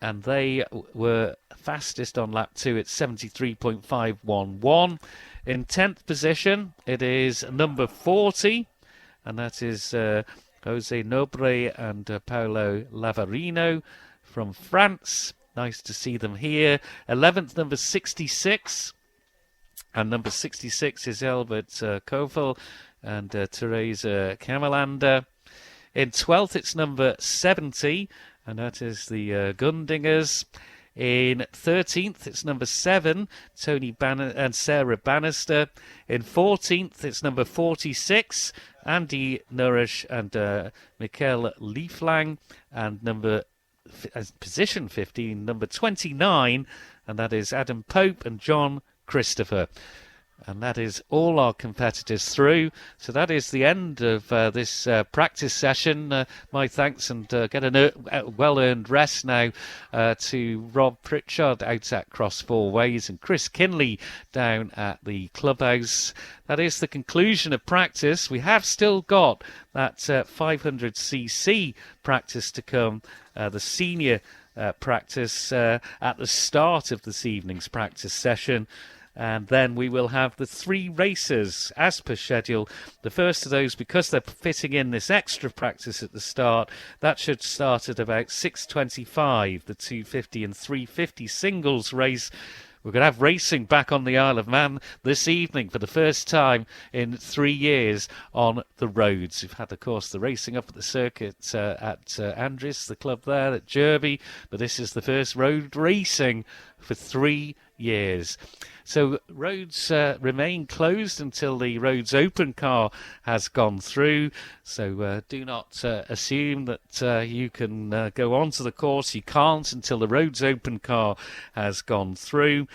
And they were fastest on lap 2 at 73.511. In 10th position, it is number 40, and that is Jose Nobre and Paolo Lavarino from France. Nice to see them here. 11th, number 66, and number 66 is Albert Kofel and Teresa Kamalander. In 12th, it's number 70, and that is the Gundingers. In 13th, it's number 7, Tony and Sarah Bannister. In 14th, it's number 46, Andy Nourish and Mikkel Lieflang. And position 15, number 29, and that is Adam Pope and John Christopher. And that is all our competitors through. So that is the end of this practice session. My thanks, and get a well-earned rest now to Rob Pritchard out at Cross Four Ways and Chris Kinley down at the clubhouse. That is the conclusion of practice. We have still got that 500cc practice to come, the senior practice at the start of this evening's practice session. And then we will have the 3 races as per schedule. The first of those, because they're fitting in this extra practice at the start, that should start at about 6:25, the 250 and 350 singles race. We're going to have racing back on the Isle of Man this evening for the first time in 3 years on the roads. We've had, of course, the racing up at the circuit at Andres, the club there at Derby, but this is the first road racing for 3 years. So roads remain closed until the roads open car has gone through. So do not assume that you can go onto the course. You can't until the roads open car has gone through.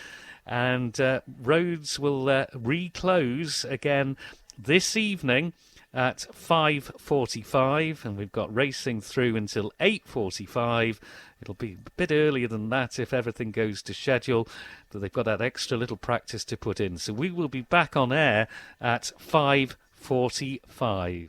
And roads will reclose again this evening at 5:45, and we've got racing through until 8:45. It'll be a bit earlier than that if everything goes to schedule, but they've got that extra little practice to put in. So we will be back on air at 5:45.